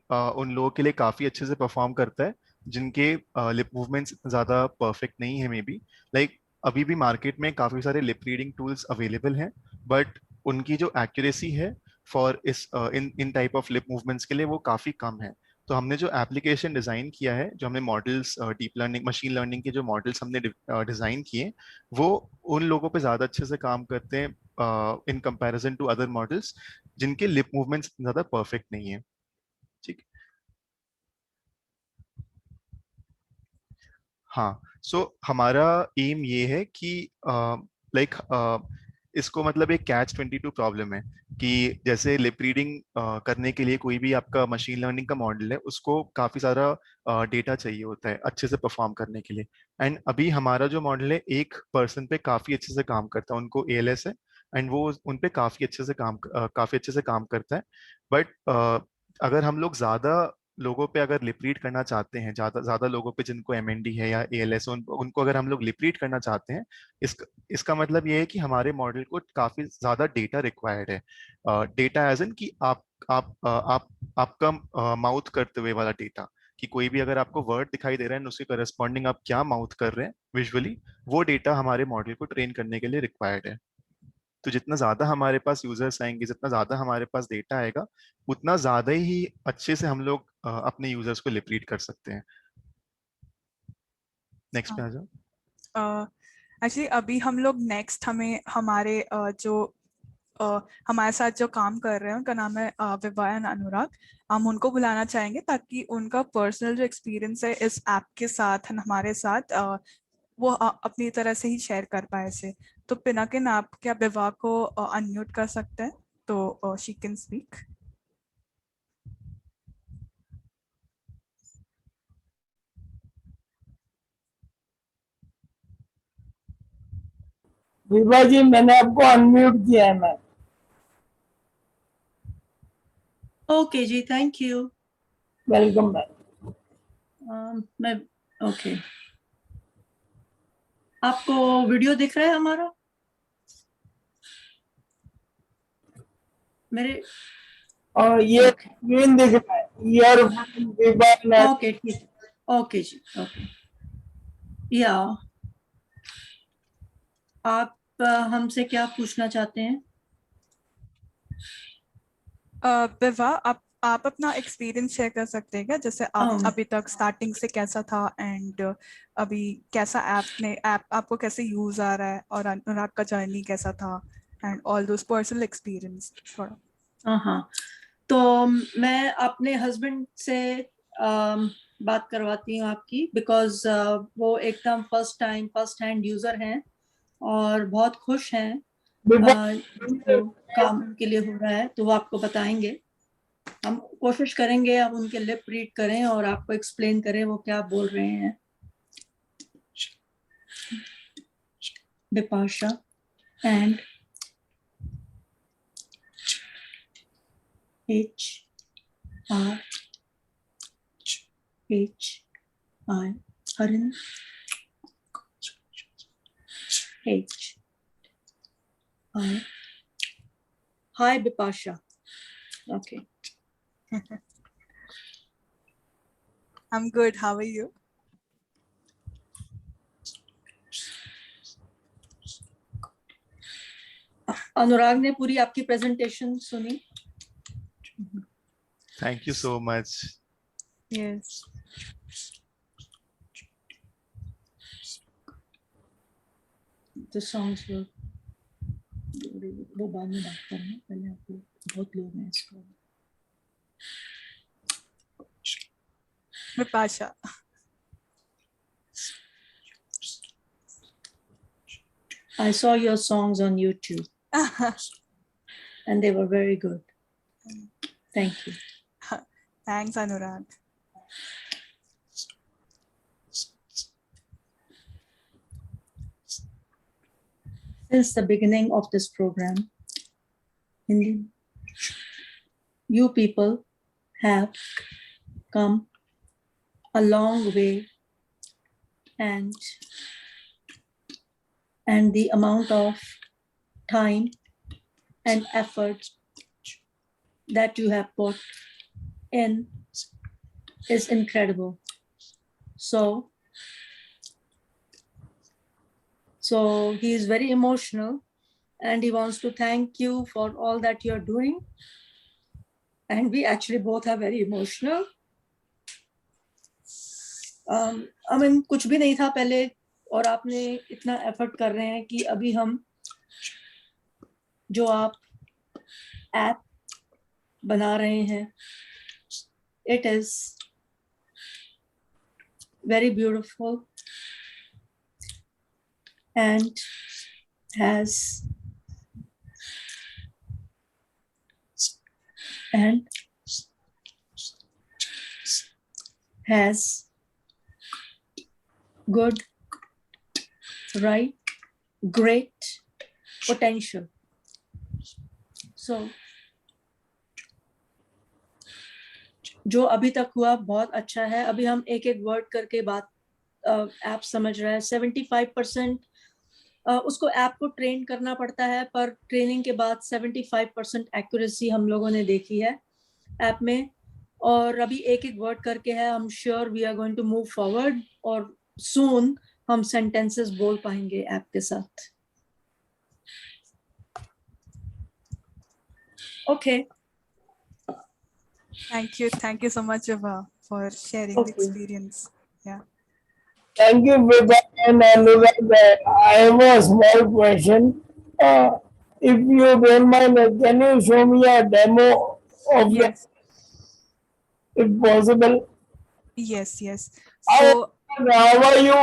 लोगों के लिए काफी अच्छे से परफॉर्म करता है जिनके लिप मूवमेंट्स ज्यादा परफेक्ट नहीं है मे बी। लाइक अभी भी मार्केट में काफी सारे लिप रीडिंग टूल्स अवेलेबल हैं, बट उनकी जो एक्यूरेसी है फॉर इस इन इन टाइप ऑफ लिप मूवमेंट्स के लिए वो काफी कम है। तो हमने जो एप्लीकेशन डिजाइन किया है, जो हमने models deep learning machine learning के जो मॉडल्स हमने डिजाइन किए, वो उन लोगों पे ज्यादा अच्छे से काम करते हैं in comparison to other models जिनके लिप मूवमेंट्स ज्यादा परफेक्ट नहीं है। ठीक। हाँ, सो हमारा एम ये है कि लाइक इसको मतलब एक कैच 22 प्रॉब्लम है कि जैसे लिप रीडिंग करने के लिए कोई भी आपका मशीन लर्निंग का मॉडल है उसको काफी सारा डेटा चाहिए होता है अच्छे से परफॉर्म करने के लिए। एंड अभी हमारा जो मॉडल है एक पर्सन पे काफी अच्छे से काम करता है, उनको ALS है, एंड वो उन पे काफी अच्छे से काम करता है। बट अगर हम लोग ज्यादा लोगों पे अगर लिप रीड करना चाहते हैं, ज्यादा ज्यादा लोगों पे जिनको एमएनडी है या एएलएस, उनको अगर हम लोग लिप रीड करना चाहते हैं, इसका मतलब ये है कि हमारे मॉडल को काफी ज्यादा डेटा रिक्वायर्ड है। डेटा एज इन कि आपका माउथ करते हुए वाला डेटा, कि कोई भी अगर आपको वर्ड दिखाई दे रहा है उसके करस्पॉन्डिंग आप क्या माउथ कर रहे हैं विजुअली, वो डेटा हमारे मॉडल को ट्रेन करने के लिए रिक्वायर्ड है। तो जितना ज्यादा हमारे पास यूजर्स आएंगे, जितना ज्यादा हमारे पास डेटा आएगा, उतना ज्यादा ही अच्छे से हम लोग अपने यूजर्स को लिप रीड कर सकते हैं। नेक्स्ट पे आ जाओ। एक्चुअली अभी हम लोग नेक्स्ट हमें हमारे हमारे साथ जो काम कर रहे हैं उनका नाम है विभा एंड अनुराग। हम उनको बुलाना चाहेंगे ताकि उनका पर्सनल जो एक्सपीरियंस है इस ऐप के साथ हमारे साथ वो अपनी तरह से ही शेयर कर पाए से। तो पिनाकिन, आप क्या विभा को अनम्यूट कर सकते हैं तो she can speak. Vibha ji, मैंने आपको अनम्यूट किया है मैम। ओके जी, थैंक यू। Welcome ma'am. मैं ओके, आपको वीडियो दिख रहा है हमारा? मेरे और ये स्क्रीन दिख रहा है, ईयर विभा। ओके ठीक, ओके जी, ओके। या आप हमसे क्या पूछना चाहते हैं? विभा, आप अपना एक्सपीरियंस शेयर कर सकते हैं क्या, जैसे आप अभी तक स्टार्टिंग से कैसा था एंड अभी कैसा ऐप आपको कैसे यूज आ रहा है, और अनुराग का जर्नी कैसा था and all those personal experience थोड़ा। हाँ, तो मैं अपने हस्बैंड से बात करवाती हूँ आपकी, बिकॉज वो एकदम फर्स्ट हैंड यूजर हैं और बहुत खुश हैं जो काम के लिए हो रहा है, तो वो आपको बताएंगे। हम कोशिश करेंगे हम उनके लिप रीड करें और आपको एक्सप्लेन करें वो क्या बोल रहे हैं। Bipasha and HRHI Harin HI. Hi Bipasha. Okay. I'm good. How are you? अनुराग ने पूरी आपकी प्रेजेंटेशन सुनी। Thank you so much. Yes. The songs were वो बाद में बात करना, पहले आपको बहुत लोग हैं इसको। Bipasha. I saw your songs on YouTube and they were very good. Thank you. Thanks, Anurag. Since the beginning of this program, you people have come a long way, and the amount of time and effort that you have put in is incredible. So he is very emotional and he wants to thank you for all that you're doing. And we actually both are very emotional. I mean, कुछ भी नहीं था पहले और आपने इतना effort कर रहे हैं कि अभी हम जो आप ऐप बना रहे हैं, it is very beautiful and has good, right, great potential. सो जो अभी तक हुआ बहुत अच्छा है. अभी हम एक एक वर्ड करके बात ऐप समझ रहा है. 75% उसको ऐप को ट्रेन करना पड़ता है, पर ट्रेनिंग के बाद 75% एक्यूरेसी हम लोगों ने देखी है ऐप में. और अभी एक एक वर्ड करके है. I'm sure we are going to move forward और soon हम sentences बोल पाएंगे ऐप के साथ. Okay. Thank you so much, Vibha, for sharing the Okay. experience. Yeah. Thank you, Vibha and Anurag. I have a small question. If you don't mind, can you show me a demo of Yes. the, if possible? Yes. How, So, how are you?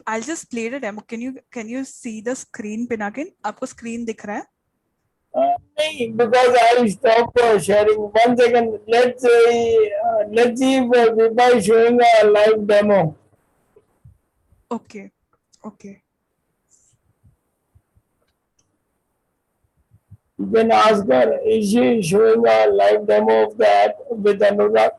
I'll just play the demo. Can you see the screen, Pinakin? आपको screen दिख रहा है? नहीं, because I stopped sharing. 1 second. Let's see if Vibha is showing a live demo. Okay. You can ask her, is she showing a live demo of the app with Anurag?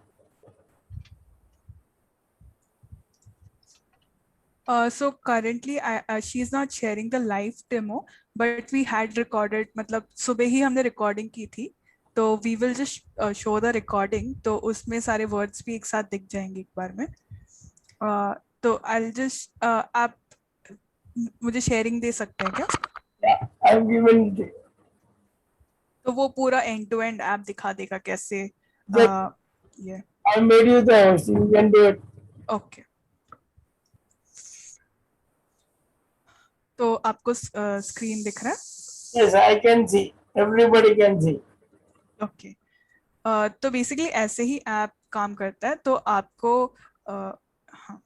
So currently, she's not sharing the live demo, but we had recorded. मतलब सुबह ही हमने recording की थी, तो we will just show the recording. तो उसमें सारे words भी एक साथ दिख जाएंगे एक बार में. तो I'll just आप मुझे sharing दे सकते हैं क्या? Yeah, I've given it. तो वो पूरा end to end app दिखा देगा कैसे. Yeah. I made you the host. You can do it. Okay. तो आपको screen दिख रहा है? Yes, I can see. Everybody can see. Okay. तो बेसिकली ऐसे ही ऐप काम करता है. तो आपको हाँ.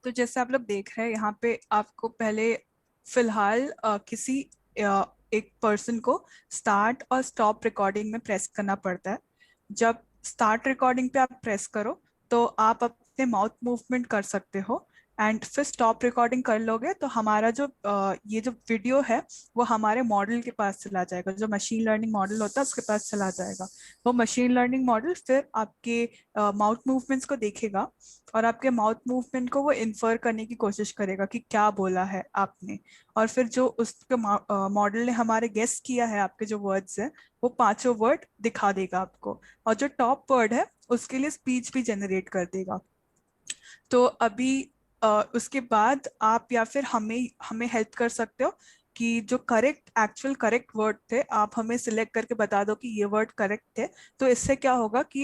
तो जैसे आप लोग देख रहे हैं यहाँ पे आपको पहले फिलहाल किसी एक पर्सन को स्टार्ट और स्टॉप रिकॉर्डिंग में प्रेस करना पड़ता है. जब स्टार्ट रिकॉर्डिंग पे आप प्रेस करो तो आप अपने माउथ मूवमेंट कर सकते हो एंड फिर स्टॉप रिकॉर्डिंग कर लोगे तो हमारा जो ये जो वीडियो है वो हमारे मॉडल के पास चला जाएगा. जो मशीन लर्निंग मॉडल होता है उसके पास चला जाएगा. वो मशीन लर्निंग मॉडल फिर आपके माउथ मूवमेंट्स को देखेगा और आपके माउथ मूवमेंट को वो इन्फर करने की कोशिश करेगा कि क्या बोला है आपने. और फिर जो उसके मॉडल ने हमारे गेस किया है आपके जो वर्ड्स हैं वो पांचों वर्ड दिखा देगा आपको. और जो टॉप वर्ड है उसके लिए स्पीच भी जनरेट कर देगा. तो अभी उसके बाद आप या फिर हमें हेल्प कर सकते हो कि जो एक्चुअल करेक्ट वर्ड थे आप हमें सिलेक्ट करके बता दो कि ये वर्ड करेक्ट थे. तो इससे क्या होगा कि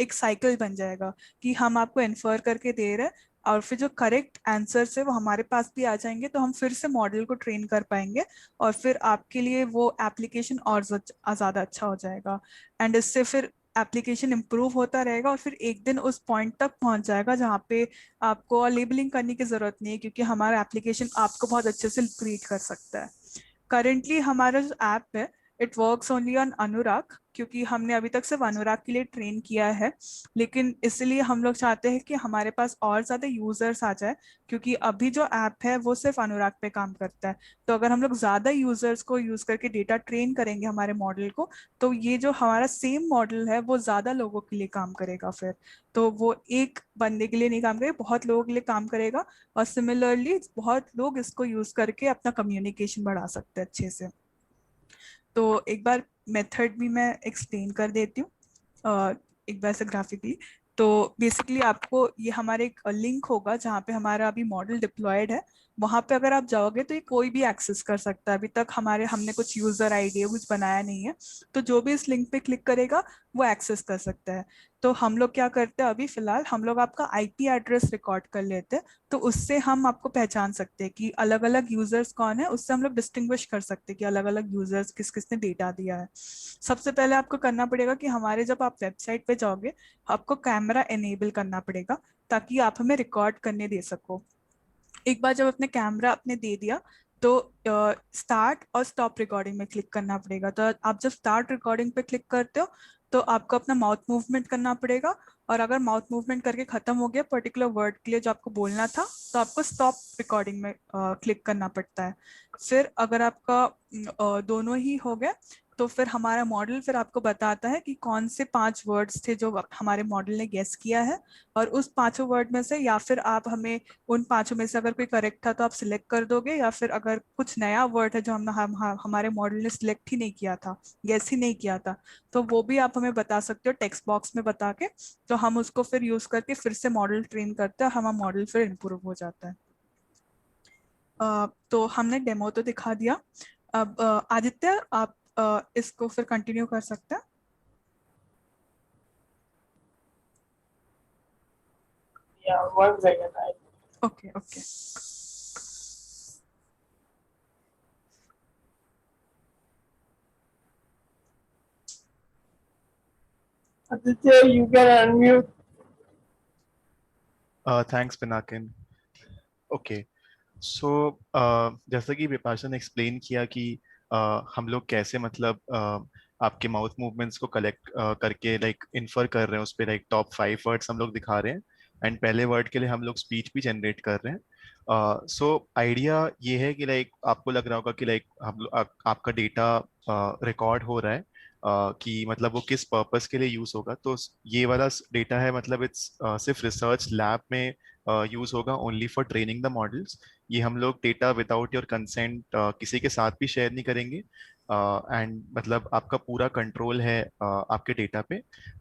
एक साइकिल बन जाएगा कि हम आपको इन्फर करके दे रहे हैं और फिर जो करेक्ट आंसर्स है वो हमारे पास भी आ जाएंगे. तो हम फिर से मॉडल को ट्रेन कर पाएंगे और फिर आपके लिए वो एप्लीकेशन और ज़्यादा अच्छा हो जाएगा. एंड इससे फिर एप्लीकेशन इम्प्रूव होता रहेगा और फिर एक दिन उस पॉइंट तक पहुंच जाएगा जहाँ पे आपको लेबलिंग करने की ज़रूरत नहीं है क्योंकि हमारा एप्लीकेशन आपको बहुत अच्छे से ग्रीट कर सकता है. करेंटली हमारा जो ऐप है इट वर्क्स ओनली ऑन अनुराग क्योंकि हमने अभी तक सिर्फ अनुराग के लिए ट्रेन किया है. लेकिन इसलिए हम लोग चाहते हैं कि हमारे पास और ज़्यादा यूज़र्स आ जाए क्योंकि अभी जो ऐप है वो सिर्फ अनुराग पे काम करता है. तो अगर हम लोग ज़्यादा यूज़र्स को यूज़ करके डेटा ट्रेन करेंगे हमारे मॉडल को तो ये जो हमारा सेम मॉडल है वो ज़्यादा लोगों के लिए काम करेगा. फिर तो वो एक बंदे के लिए नहीं काम करेगा, बहुत लोगों के लिए काम करेगा. और सिमिलरली बहुत लोग इसको यूज़ करके अपना कम्युनिकेशन बढ़ा सकते हैं अच्छे से. तो एक बार मेथड भी मैं एक्सप्लेन कर देती हूँ एक बार से ग्राफिकली. तो बेसिकली आपको ये हमारे एक लिंक होगा जहाँ पे हमारा अभी मॉडल डिप्लॉयड है. वहाँ पे अगर आप जाओगे तो ये कोई भी एक्सेस कर सकता है. अभी तक हमने कुछ यूज़र आईडी कुछ बनाया नहीं है. तो जो भी इस लिंक पे क्लिक करेगा वो एक्सेस कर सकता है. तो हम लोग क्या करते हैं, अभी फिलहाल हम लोग आपका आईपी एड्रेस रिकॉर्ड कर लेते हैं, तो उससे हम आपको पहचान सकते हैं कि अलग अलग यूजर्स कौन है, उससे हम लोग डिस्टिंग्विश कर सकते हैं कि अलग अलग यूजर्स किस किसने डेटा दिया है। सबसे पहले आपको करना पड़ेगा कि हमारे जब आप वेबसाइट पे जाओगे, आपको कैमरा एनेबल करना पड़ेगा ताकि आप हमें रिकॉर्ड करने दे सको। एक बार जब अपने कैमरा आपने दे दिया तो स्टार्ट और स्टॉप रिकॉर्डिंग में क्लिक करना पड़ेगा। तो आप जब स्टार्ट रिकॉर्डिंग पे क्लिक करते हो तो आपको अपना माउथ मूवमेंट करना पड़ेगा, और अगर माउथ मूवमेंट करके खत्म हो गया पर्टिकुलर वर्ड के लिए जो आपको बोलना था, तो आपको स्टॉप रिकॉर्डिंग में क्लिक करना पड़ता है। फिर अगर आपका दोनों ही हो गए तो फिर हमारा मॉडल फिर आपको बताता है कि कौन से 5 वर्ड्स थे जो हमारे मॉडल ने गेस किया है, और उस 5 वर्ड में से या फिर आप हमें उन 5 में से अगर कोई करेक्ट था तो आप सिलेक्ट कर दोगे, या फिर अगर कुछ नया वर्ड है जो हमारे मॉडल ने सिलेक्ट ही नहीं किया था, गेस ही नहीं किया था, तो वो भी आप हमें बता सकते हो टेक्स्ट बॉक्स में बता के। तो हम उसको फिर यूज करके फिर से मॉडल ट्रेन करते हैं, हमारा मॉडल फिर इम्प्रूव हो जाता है। तो हमने डेमो तो दिखा दिया। अब आदित्य आप इसको फिर कंटिन्यू कर सकते हैं। Yeah, 1 second. Okay okay. Aditya, you can unmute. Thanks Pinakin. Okay, so जैसा कि विपाशा ने एक्सप्लेन किया कि हम लोग कैसे मतलब आपके माउथ मूवमेंट्स को कलेक्ट करके लाइक इन्फर कर रहे हैं उस पर, लाइक टॉप 5 वर्ड्स हम लोग दिखा रहे हैं, एंड पहले वर्ड के लिए हम लोग स्पीच भी जनरेट कर रहे हैं। सो आइडिया ये है कि लाइक आपको लग रहा होगा कि लाइक हम लोग आपका डेटा रिकॉर्ड हो रहा है, कि मतलब वो किस पर्पस के लिए यूज होगा। तो ये वाला डेटा है मतलब इट्स सिर्फ रिसर्च लैब में यूज होगा, only for training the models. ये हम लोग डेटा विदाउट योर कंसेंट किसी के साथ भी शेयर नहीं करेंगे, एंड मतलब आपका पूरा कंट्रोल है आपके डेटा पे।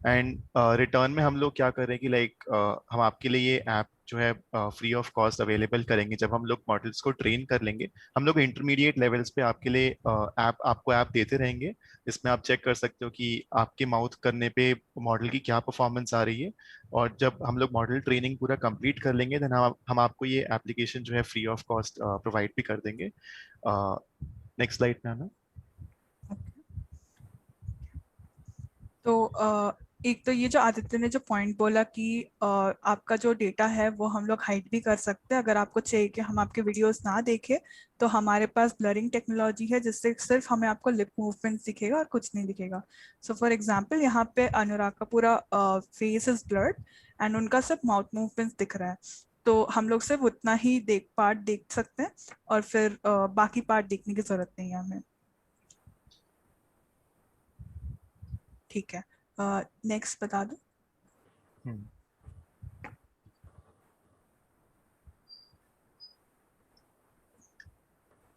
एंड रिटर्न में हम लोग क्या करें कि लाइक हम आपके लिए ये ऐप जो है फ्री ऑफ कॉस्ट अवेलेबल करेंगे। जब हम लोग मॉडल्स को ट्रेन कर लेंगे, हम लोग इंटरमीडिएट लेवल्स पे आपके लिए आपको ऐप देते रहेंगे, इसमें आप चेक कर सकते हो कि आपके माउथ करने पे मॉडल की क्या परफॉर्मेंस आ रही है। और जब हम लोग मॉडल ट्रेनिंग पूरा कंप्लीट कर लेंगे, देन हम आपको ये एप्लीकेशन जो है फ्री ऑफ कॉस्ट प्रोवाइड भी कर देंगे। नेक्स्ट स्लाइड में आना। तो एक तो ये जो आदित्य ने जो पॉइंट बोला कि आपका जो डेटा है वो हम लोग हाइड भी कर सकते हैं। अगर आपको चाहिए कि हम आपके वीडियोस ना देखें तो हमारे पास ब्लरिंग टेक्नोलॉजी है जिससे सिर्फ हमें आपको लिप मूवमेंट दिखेगा और कुछ नहीं दिखेगा। सो फॉर एग्जांपल यहाँ पे अनुराग का पूरा फेस इज ब्लर्ड एंड उनका सिर्फ माउथ मूवमेंट्स दिख रहा है, तो हम लोग सिर्फ उतना ही पार्ट देख सकते हैं और फिर बाकी पार्ट देखने की जरूरत नहीं है हमें। ठीक है, नेक्स्ट बता दो।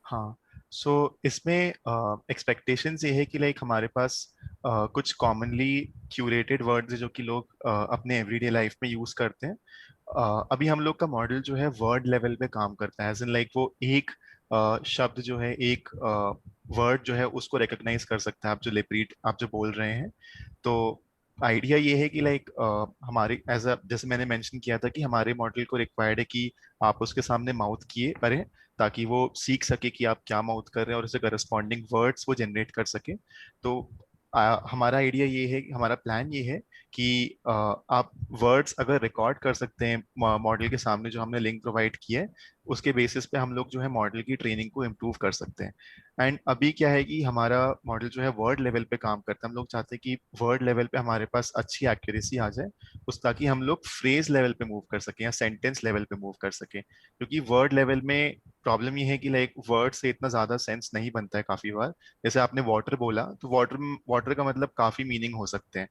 हाँ, सो इसमें एक्सपेक्टेशंस ये है कि लाइक हमारे पास कुछ कॉमनली क्यूरेटेड वर्ड्स जो कि लोग अपने एवरीडे लाइफ में यूज करते हैं। अभी हम लोग का मॉडल जो है वर्ड लेवल पे काम करता है, एज इन लाइक वो एक शब्द जो है, एक वर्ड जो है उसको रिकॉग्नाइज कर सकता है, आप जो लिप रीड आप जो बोल रहे हैं। तो आइडिया ये है कि लाइक हमारे एज अ, जैसे मैंने मेंशन किया था कि हमारे मॉडल को रिक्वायर्ड है कि आप उसके सामने माउथ किए करें ताकि वो सीख सके कि आप क्या माउथ कर रहे हैं और उसे करस्पॉन्डिंग वर्ड्स वो जनरेट कर सके। तो हमारा आइडिया ये है, हमारा प्लान ये है कि आप वर्ड्स अगर रिकॉर्ड कर सकते हैं मॉडल के सामने जो हमने लिंक प्रोवाइड किया है, उसके बेसिस पे हम लोग जो है मॉडल की ट्रेनिंग को इम्प्रूव कर सकते हैं। एंड अभी क्या है कि हमारा मॉडल जो है वर्ड लेवल पे काम करता है। हम लोग चाहते हैं कि वर्ड लेवल पे हमारे पास अच्छी एक्यूरेसी आ जाए उस, ताकि हम लोग फ्रेज लेवल पे मूव कर सकें या सेंटेंस लेवल पे मूव कर सकें। क्योंकि वर्ड लेवल में प्रॉब्लम ये है कि लाइक वर्ड से इतना ज्यादा सेंस नहीं बनता है काफी बार। जैसे आपने वाटर बोला तो वाटर वाटर का मतलब काफी मीनिंग हो सकते हैं,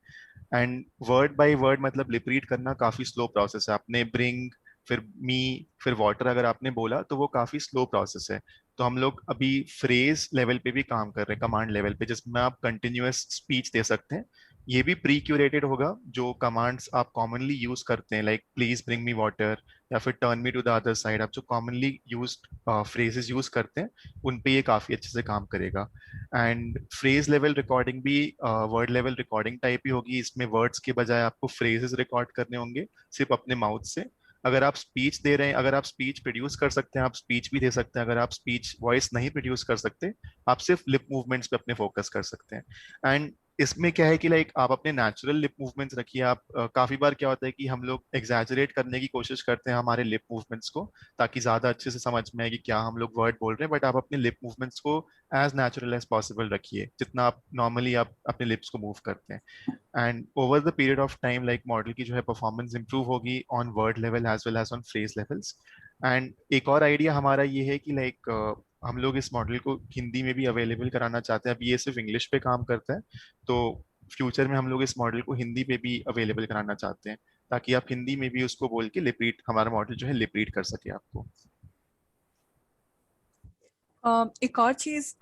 एंड वर्ड बाय वर्ड मतलब लिप रीड करना काफी स्लो प्रोसेस है। आपने ब्रिंग, फिर मी, फिर वाटर अगर आपने बोला तो वो काफी स्लो प्रोसेस है। तो हम लोग अभी फ्रेज लेवल पे भी काम कर रहे हैं, कमांड लेवल पे, जिसमें आप कंटिन्यूअस स्पीच दे सकते हैं। ये भी प्री क्यूरेटेड होगा, जो कमांड्स आप कॉमनली यूज करते हैं like please bring me water या फिर turn me to the other side, आप जो कॉमनली यूज्ड फ्रेजेस यूज करते हैं उन पे ये काफी अच्छे से काम करेगा। एंड फ्रेज लेवल रिकॉर्डिंग भी वर्ड लेवल रिकॉर्डिंग टाइप ही होगी, इसमें वर्ड्स के बजाय आपको फ्रेजेस रिकॉर्ड करने होंगे सिर्फ अपने माउथ से। अगर आप स्पीच दे रहे हैं, अगर आप स्पीच प्रोड्यूस कर सकते हैं आप स्पीच भी दे सकते हैं, अगर आप स्पीच वॉइस नहीं प्रोड्यूस कर सकते आप सिर्फ लिप मूवमेंट्स पे अपने फोकस कर सकते हैं। एंड इसमें क्या है कि लाइक आप अपने नेचुरल लिप मूवमेंट्स रखिए। आप काफी बार क्या होता है कि हम लोग एग्जैजरेट करने की कोशिश करते हैं हमारे लिप मूवमेंट्स को, ताकि ज्यादा अच्छे से समझ में आए कि क्या हम लोग वर्ड बोल रहे हैं, बट आप अपने लिप मूवमेंट्स को एज नेचुरल एज पॉसिबल रखिए, जितना आप नॉर्मली आप अपने लिप्स को मूव करते हैं। And over the period of time like model की जो है परफॉर्मेंस इंप्रूव होगी on word level as well as on phrase levels. And एक और आइडिया हमारा ये है कि लाइक हम लोग इस मॉडल को हिंदी में भी अवेलेबल कराना चाहते हैं। अब ये सिर्फ इंग्लिश पे काम करता है, तो फ्यूचर में हम लोग इस मॉडल को हिंदी पे भी अवेलेबल कराना चाहते हैं, ताकि आप हिंदी में भी उसको बोल के लिप रीड, हमारा मॉडल जो है लिप रीड कर सके आपको। एक और चीज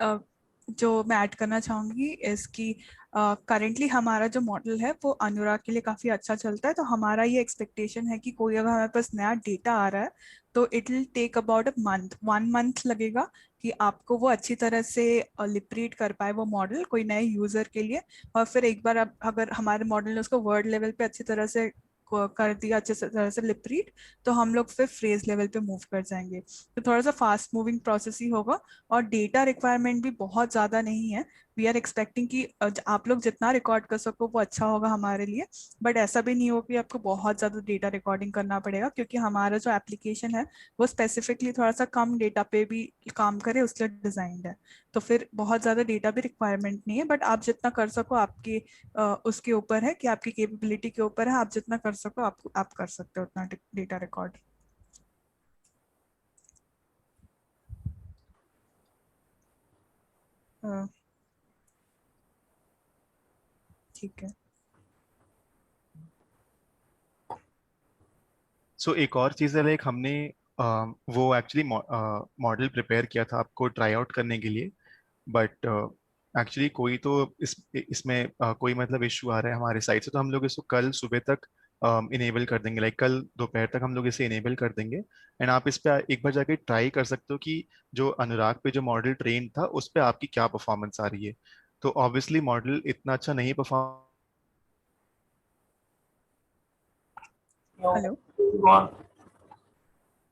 जो मैं ऐड करना चाहूंगी इसकी, करेंटली हमारा जो मॉडल है वो अनुराग के लिए काफी अच्छा चलता है, तो हमारा ये एक्सपेक्टेशन है कि कोई अगर हमारे पास नया डेटा आ रहा है तो it will take about a month, 1 month लगेगा कि आपको वो अच्छी तरह से लिप रीड कर पाए वो मॉडल कोई नए यूजर के लिए। और फिर एक बार अब अगर हमारे मॉडल ने उसको वर्ड लेवल पे अच्छी तरह से कर दिया, अच्छे तरह से लिप रीड, तो हम लोग फिर फ्रेज लेवल पे मूव कर जाएंगे। तो थोड़ा सा फास्ट मूविंग प्रोसेस ही होगा और डेटा रिक्वायरमेंट भी बहुत ज़्यादा नहीं है। वी आर एक्सपेक्टिंग कि आप लोग जितना रिकॉर्ड कर सको वो अच्छा होगा हमारे लिए, बट ऐसा भी नहीं हो कि आपको बहुत ज़्यादा डेटा रिकॉर्डिंग करना पड़ेगा, क्योंकि हमारा जो एप्लीकेशन है वो स्पेसिफिकली थोड़ा सा कम डेटा पे भी काम करे उसके लिए डिजाइंड है। तो फिर बहुत ज़्यादा डेटा भी रिक्वायरमेंट नहीं है, बट आप जितना कर सको आपके उसके ऊपर है कि आपकी कैपेबिलिटी के ऊपर है, आप जितना कर सको आप कर सकते हो उतना डेटा रिकॉर्ड। ठीक है। सो एक और चीज़ है लाइक हमने वो एक्चुअली मॉडल प्रिपेयर किया था आपको ट्राई आउट करने के लिए, बट एक्चुअली कोई तो इसमें कोई मतलब इशू आ रहा है हमारे साइड से, तो हम लोग इसको कल सुबह तक इनेबल कर देंगे, लाइक कल दोपहर तक हम लोग इसे इनेबल कर देंगे। एंड आप इस पे एक बार जाके ट्राई कर सकते हो कि जो अनुराग पे जो मॉडल ट्रेन था उस पे आपकी क्या परफॉर्मेंस आ रही है। तो ऑब्वियसली मॉडल इतना अच्छा नहीं परफॉर्म। हेलो।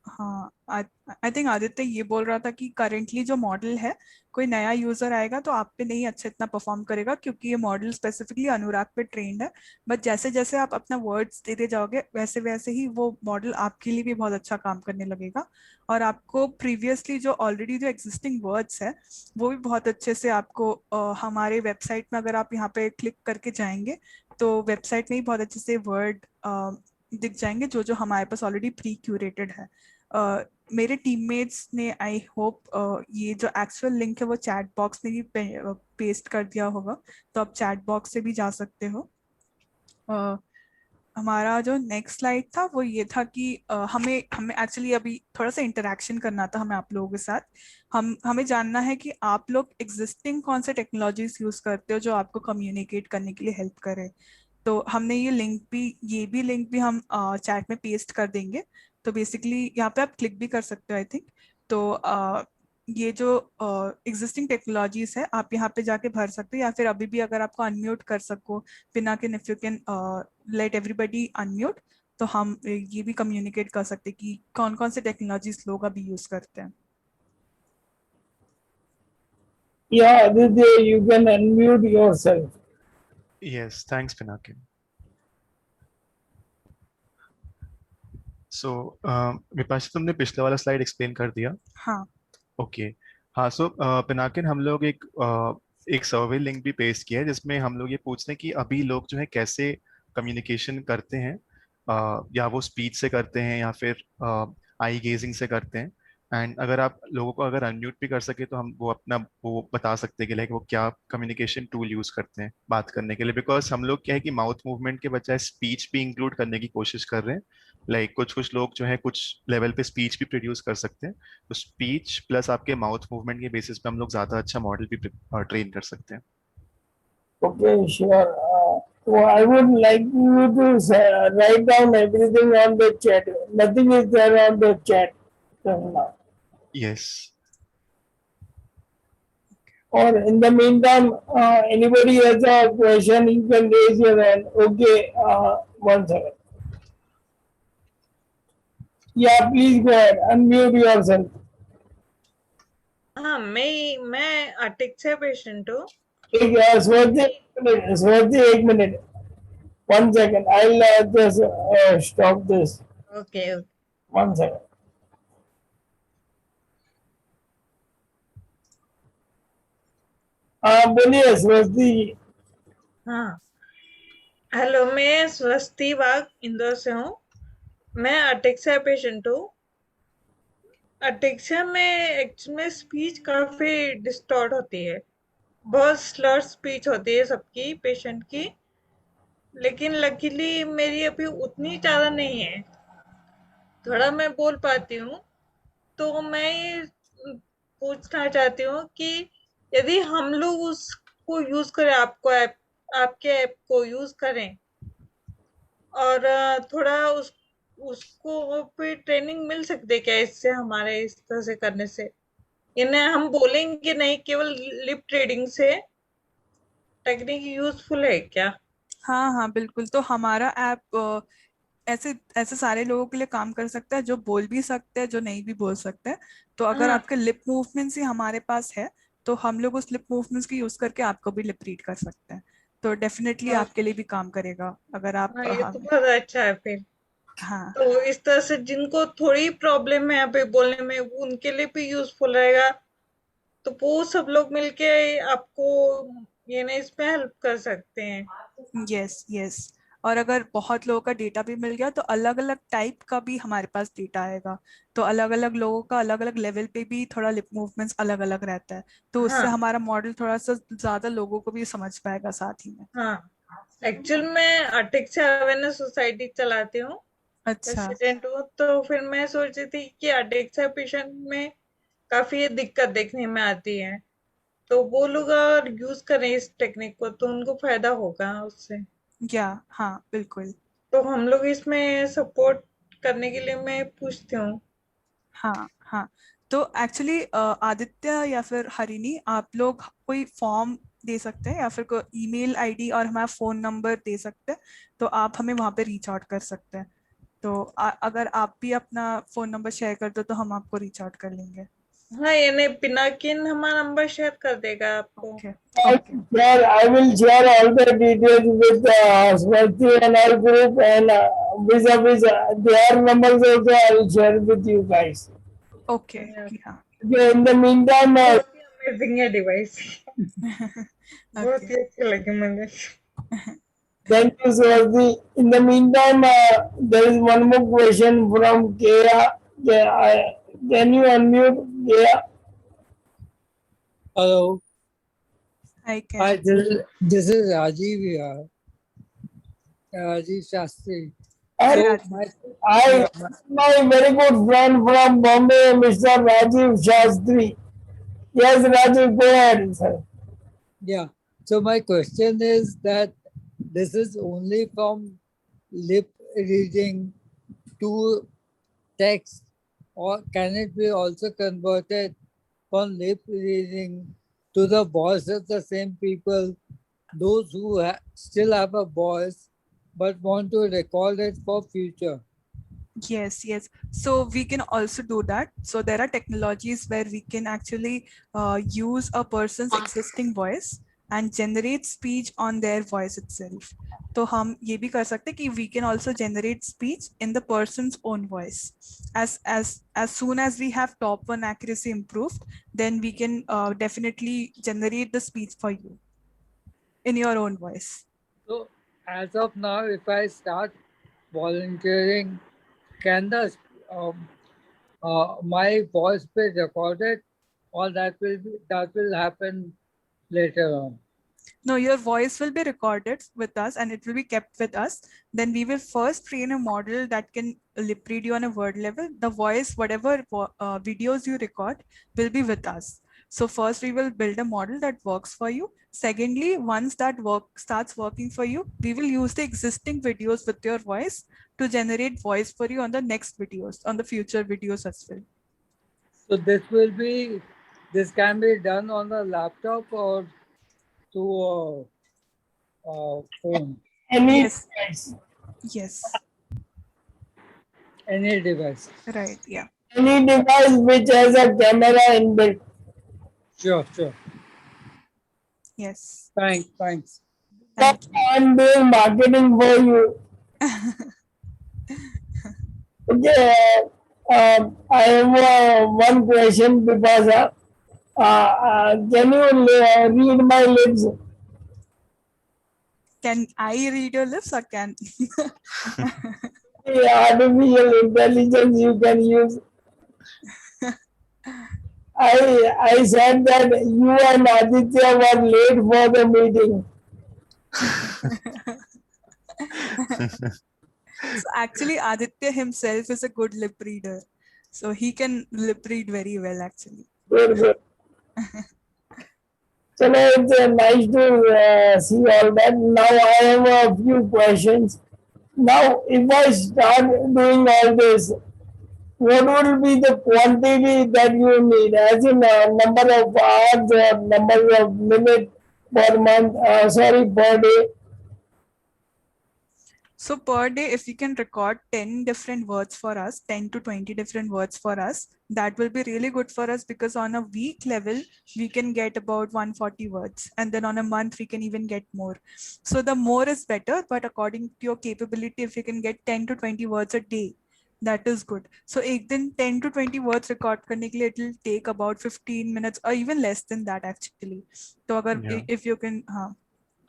हाँ, आई थिंक आदित्य ये बोल रहा था कि करेंटली जो मॉडल है कोई नया यूजर आएगा तो आप पे नहीं अच्छा इतना परफॉर्म करेगा, क्योंकि ये मॉडल स्पेसिफिकली अनुराग पे ट्रेंड है। बट जैसे जैसे आप अपना वर्ड्स देते जाओगे वैसे वैसे ही वो मॉडल आपके लिए भी बहुत अच्छा काम करने लगेगा, और आपको प्रीवियसली जो ऑलरेडी जो एग्जिस्टिंग वर्ड्स है वो भी बहुत अच्छे से आपको हमारे वेबसाइट में अगर आप यहाँ पे क्लिक करके जाएंगे तो वेबसाइट में ही बहुत अच्छे से वर्ड दिख जाएंगे जो जो हमारे पास ऑलरेडी प्री क्यूरेटेड है। मेरे टीममेट्स ने आई होप ये जो एक्चुअल लिंक है वो चैट बॉक्स में भी पेस्ट कर दिया होगा, तो आप चैट बॉक्स से भी जा सकते हो। हमारा जो नेक्स्ट स्लाइड था वो ये था कि हमें हमें एक्चुअली अभी थोड़ा सा इंटरेक्शन करना था हमें आप लोगों के साथ। हमें जानना है कि आप लोग एग्जिस्टिंग कौन से टेक्नोलॉजीज यूज करते हो जो आपको कम्युनिकेट करने के लिए हेल्प करे। तो हमने ये भी लिंक भी हम चैट में पेस्ट कर देंगे। तो बेसिकली यहाँ पे आप क्लिक भी कर सकते हो आई थिंक। तो ये जो एग्जिस्टिंग टेक्नोलॉजीज है आप यहाँ पे जाके भर सकते हो, या फिर अभी भी अगर आपको अनम्यूट कर सको Pinakin, if you can let everybody unmute, तो हम ये भी कम्युनिकेट कर सकते हैं कि कौन कौन से टेक्नोलॉजीज लोग अभी यूज करते हैं। Yeah, Aditya, you can unmute yourself. Yes, thanks Pinakin. So Vipasha तुमने पिछले वाला स्लाइड एक्सप्लेन कर दिया। हाँ। ओके। हाँ, सो पिनाकिन हम लोग एक सर्वे लिंक भी पेस्ट किया है जिसमें हम लोग ये पूछ रहे हैं कि अभी लोग जो है कैसे कम्युनिकेशन करते हैं, या वो स्पीच से करते हैं या फिर आई गेजिंग से करते हैं। एंड अगर आप लोगों को अगर अनम्यूट भी कर सके तो हम वो अपना वो बता सकते हैं कि लाइक वो क्या कम्युनिकेशन टूल यूज करते हैं बात करने के लिए, बिकॉज हम लोग क्या है कि माउथ मूवमेंट के बजाय स्पीच भी इंक्लूड करने की कोशिश कर रहे हैं। लाइक कुछ कुछ लोग जो है कुछ लेवल पे स्पीच भी प्रोड्यूस कर सकते हैं, तो स्पीच प्लस आपके माउथ मूवमेंट के बेसिस पे हम लोग ज्यादा अच्छा मॉडल भी ट्रेन कर सकते हैं। Okay, sure. So I would like you to write down everything on the chat. Nothing is there on the chat now. Yes. Or in the meantime, anybody has a question, you can raise your hand. Okay, 1 second. Yeah, please go ahead. Unmute yourself. हाँ मैं अटिक्सिया patient हूँ Swati, 1 minute. 1 second. I'll just stop this. Okay 1 second. हाँ बोलिए स्वस्ति जी। हाँ hello मैं स्वस्ति वाघ इंदौर से हूँ मैं अटिक्सिया पेशेंट हूँ अटिक्सिया में एक्चुअली में स्पीच काफी डिस्टॉर्ट होती है बहुत स्लर स्पीच होती है सबकी पेशेंट की लेकिन लकीली मेरी अभी उतनी ज्यादा नहीं है थोड़ा मैं बोल पाती हूँ तो मैं ये पूछना चाहती हूँ कि यदि हम लोग उसको यूज करें आपके ऐप को यूज करें और थोड़ा उसको पे ट्रेनिंग मिल सकती है क्या इससे हमारे इस तरह से करने से इन्हें हम बोलेंगे नहीं केवल लिप ट्रेडिंग से टेक्निक यूजफुल है क्या हाँ हाँ बिल्कुल। तो हमारा ऐप ऐसे ऐसे सारे लोगों के लिए काम कर सकता है जो बोल भी सकते हैं, जो नहीं भी बोल सकते हैं। तो अगर हाँ आपके लिप मूवमेंट्स ही हमारे पास है तो हम लोग उस लिप मूवमेंट्स की यूज करके आपको भी लिप रीड कर सकते हैं। तो डेफिनेटली हाँ आपके लिए भी काम करेगा अगर आप हाँ, ये तो हमें। बहुत अच्छा है फिर हाँ तो इस तरह से जिनको थोड़ी प्रॉब्लम है अभी बोलने में उनके लिए भी यूजफुल रहेगा तो वो सब लोग मिलके आपको ये ना इसमें हेल्प कर सकते हैं यस यस। और अगर बहुत लोगों का डेटा भी मिल गया तो अलग अलग टाइप का भी हमारे पास डेटा आएगा। तो अलग अलग लोगों का अलग अलग लेवल पे भी थोड़ा लिप मूवमेंट्स अलग अलग रहता है। तो उससे हाँ हमारा मॉडल थोड़ा सा ज्यादा लोगों को भी समझ पाएगा साथ ही में। हाँ एक्चुअल में अटिक्सिया अवेयरनेस सोसाइटी चलाती हूँ अच्छा। प्रेसिडेंट हूँ तो फिर मैं सोच रही थी कि अटिक्सिया पेशेंट में काफी ये दिक्कत देखने में आती है तो वो लोग अगर यूज करें इस टेक्निक को तो उनको फायदा होगा उससे या हाँ बिल्कुल। तो हम लोग इसमें सपोर्ट करने के लिए मैं पूछती हूँ हाँ हाँ। तो एक्चुअली आदित्य या फिर हरिणी आप लोग कोई फॉर्म दे सकते हैं या फिर कोई ईमेल आईडी और हमारा फोन नंबर दे सकते हैं। तो आप हमें वहाँ पे रीच आउट कर सकते हैं। तो अगर आप भी अपना फोन नंबर शेयर कर दो तो हम आपको रीच आउट कर लेंगे। हाँ ये नहीं पिनाकिन हमारा नंबर शेयर कर देगा आपको okay I okay. will share all the details with Swati and our group and vis-a-vis their numbers also I will share with you guys. Okay Yeah. या Okay, in the meantime, बहुत ही amazing है device बहुत okay. ही अच्छे लगे मुझे thank you, Swati. In the meantime, there is one more question from Kea. Can you unmute Kea? Hello. Hi Hi, क्या। this is Rajiv here. Rajiv Shastri. Hi, So Rajiv। Hi, my very good friend from Bombay, Mr. Rajiv Shastri. Yes, Rajiv, go ahead, sir. yeah. So my question is that this is only from lip reading to text, or can it be also converted from lip reading to the voice of the same people, those who still have a voice but want to record it for future? Yes, yes. So we can also do that. So there are technologies where we can actually use a person's existing voice and generate speech on their voice itself. तो हम ये भी कर सकते हैं कि we can also generate speech in the person's own voice. As soon as we have top one accuracy improved, then we can definitely generate the speech for you in your own voice. So as of now, if I start volunteering, can the my voice be recorded, or that will happen later on? No, your voice will be recorded with us and it will be kept with us. Then we will first train a model that can lip read you on a word level. The voice, whatever videos you record, will be with us. So first we will build a model that works for you. Secondly, once that starts working for you, we will use the existing videos with your voice to generate voice for you on the next videos, on the future videos as well. So this can be done on the laptop or to a phone, Any Yes. device. Yes, any device. right, yeah. Any device which has a camera inbuilt. Sure, sure. Yes. Thanks. Thank you. I'm doing marketing for you. Okay, I have one question because can you read my lips? Can I read your lips or can? The artificial intelligence you can use. I said that you and Aditya were late for the meeting. So actually, Aditya himself is a good lip reader. So he can lip read very well, actually. Good, good. So now it's nice to see all that. Now I have a few questions. Now, if I start doing all this, what will be the quantity that you need, as in number of hours or number of minutes per month, per day? So per day, if you can record 10 different words for us, 10 to 20 different words for us, that will be really good for us, because on a week level, we can get about 140 words. And then on a month, we can even get more. So the more is better, but according to your capability, if you can get 10 to 20 words a day, that is good. So then 10 to 20 words record करने के लिए it will take about 15 minutes or even less than that actually. तो अगर Yeah. if you can, हाँ.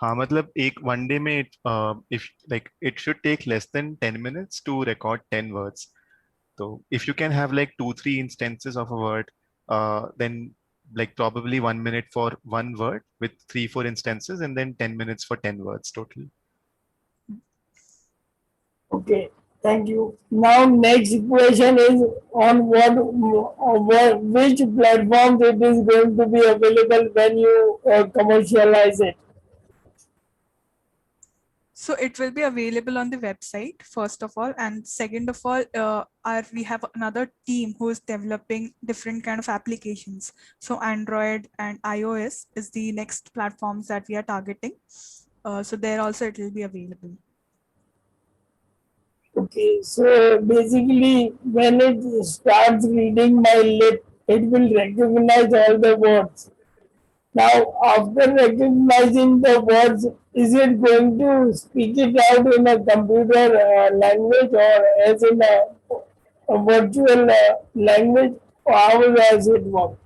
हाँ मतलब एक one day में if like it should take less than 10 minutes to record 10 words. So if you can have like 2-3 instances of a word, then like probably 1 minute for one word with 3-4 instances, and then 10 minutes for 10 words total. Okay, thank you. Now, next question is on which platforms it is going to be available when you commercialize it. So it will be available on the website, first of all. And second of all, we have another team who is developing different kind of applications. So Android and iOS is the next platforms that we are targeting. So there also it will be available. Okay, so basically when it starts reading my lip, it will recognize all the words. Now, after recognizing the words, is it going to speak it out in a computer language or as in a virtual language? Or how does it work?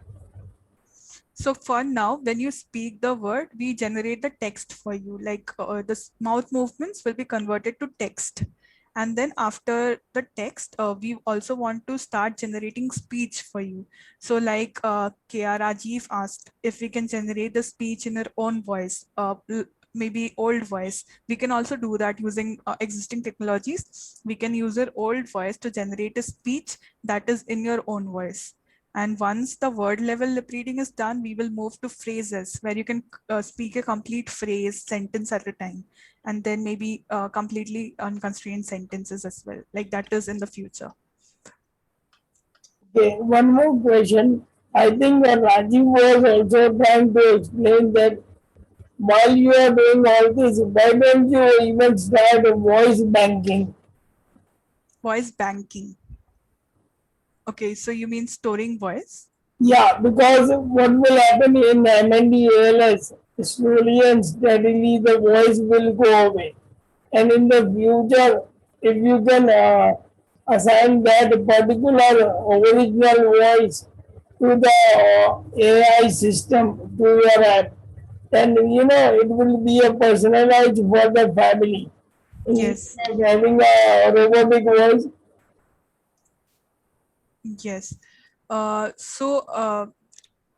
So for now, when you speak the word, we generate the text for you. Like the mouth movements will be converted to text. And then after the text, we also want to start generating speech for you. So like K.R. Rajiv asked if we can generate the speech in her own voice, maybe old voice. We can also do that using existing technologies. We can use your old voice to generate a speech that is in your own voice. And once the word level lip reading is done, we will move to phrases where you can speak a complete phrase, sentence at a time, and then maybe completely unconstrained sentences as well. Like that is in the future. Okay, one more question. I think Rajiv was also trying to explain that while you are doing all this, why don't you even start voice banking? Voice banking. Okay, so you mean storing voice? Yeah, because what will happen in MND ALS, slowly and steadily the voice will go away. And in the future, if you can assign that particular original voice to the AI system, to your app, then it will be a personalized for the family. Yes. Instead of having a robotic voice. Yes.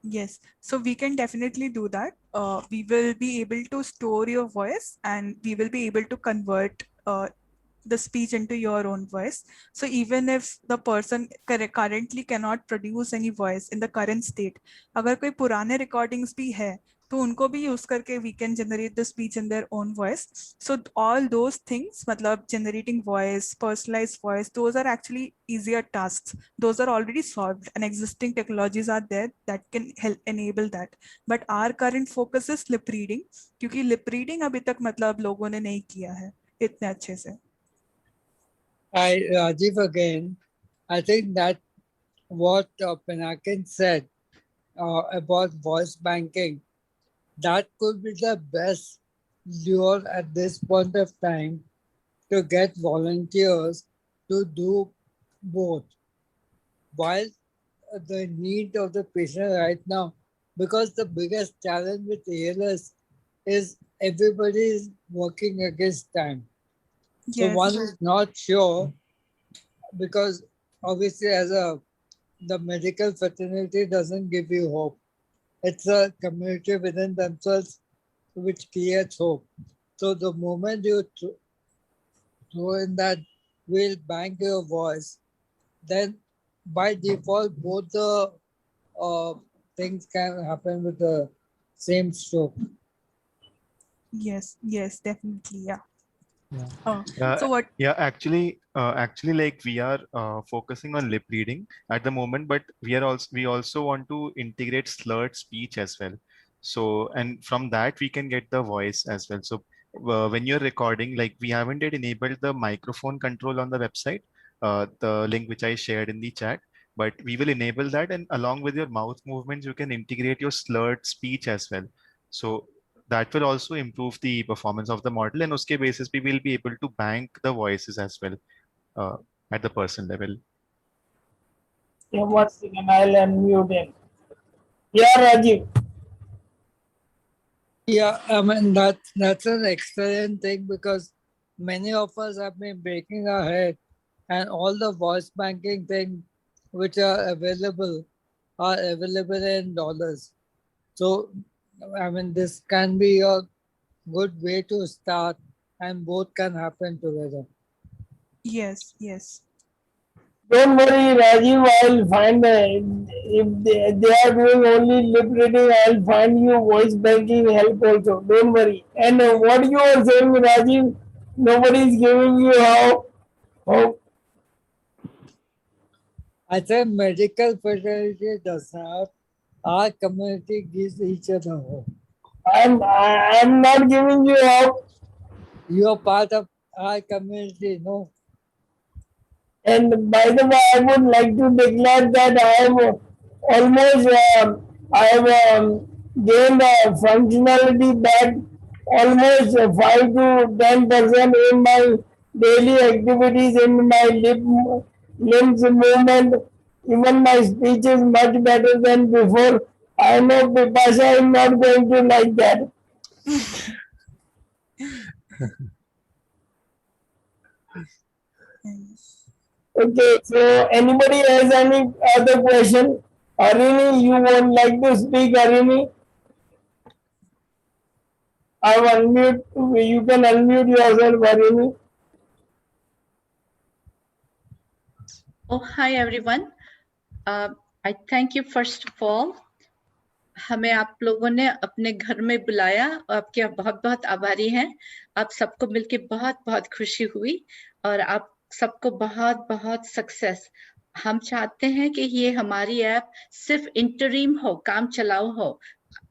Yes, so we can definitely do that. We will be able to store your voice and we will be able to convert the speech into your own voice. So even if the person currently cannot produce any voice in the current state, अगर कोई पुराने recordings भी है तो उनको भी use करके we can generate the speech in their own voice. So all those things, मतलब generating voice, personalized voice, those are actually easier tasks. Those are already solved and existing technologies are there that can help enable that. But our current focus is lip reading, क्योंकि lip reading अभी तक मतलब लोगों ने नहीं किया है इतने अच्छे से. Rajiv again, I think that what Pinakin said about voice banking, that could be the best lure at this point of time to get volunteers to do both. While the need of the patient right now, because the biggest challenge with ALS is everybody is working against time. So Yes. one is not sure, because obviously the medical fraternity doesn't give you hope. It's a community within themselves which creates hope. So the moment you throw in that we'll bank your voice, then by default both the things can happen with the same stroke. Yes, definitely, yeah. Yeah, So what? yeah, actually, like we are focusing on lip reading at the moment, but we also want to integrate slurred speech as well. So, and from that we can get the voice as well. So, when you're recording, like we haven't yet enabled the microphone control on the website, the link which I shared in the chat, but we will enable that, and along with your mouth movements, you can integrate your slurred speech as well. So that will also improve the performance of the model, and uske basis we will be able to bank the voices as well at the person level. Yeah, 1 second, I'll unmute him. Yeah, Rajiv. Yeah, I mean that's an excellent thing, because many of us have been breaking our head, and all the voice banking things which are available in dollars. So I mean this can be a good way to start, and both can happen together. Yes. Don't worry, Rajiv. I'll find if they are doing only lip reading, I'll find you voice banking help also. Don't worry. And what you are saying, Rajiv, nobody is giving you how. I think medical fraternity does not. Our community gives each other hope. I'm not giving you hope. You are part of our community, no? And by the way, I would like to declare that I have almost gained a functionality back almost 5 to 10% in my daily activities, in my limbs movement. Even my speech is much better than before. I know Bipasha is not going to like that. Okay, so anybody has any other question? Arini, you would like to speak, Arini? I'll unmute. You can unmute yourself, Arini. Oh, hi everyone. I thank you first of all. हमें आप लोगों ने अपने घर में बुलाया और आपके बहुत बहुत आभारी हैं. आप सबको मिलके बहुत बहुत खुशी हुई और आप सबको बहुत बहुत सक्सेस. हम चाहते हैं कि ये हमारी ऐप सिर्फ इंटरिम हो, काम चलाओ हो.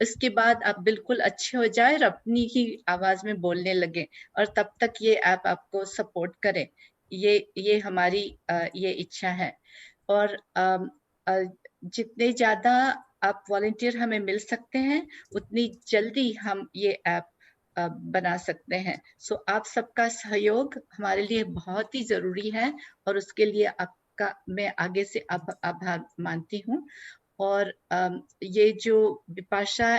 इसके बाद आप बिल्कुल अच्छे हो जाए और अपनी ही आवाज में बोलने लगे और तब तक ये ऐप आपको सपोर्ट करे. ये हमारी ये इच्छा है. और जितने ज्यादा आप वॉलंटियर हमें मिल सकते हैं उतनी जल्दी हम ये ऐप बना सकते हैं. सो आप सबका सहयोग हमारे लिए बहुत ही जरूरी है और उसके लिए आपका मैं आगे से आभार मानती हूँ. और ये जो बिपाशा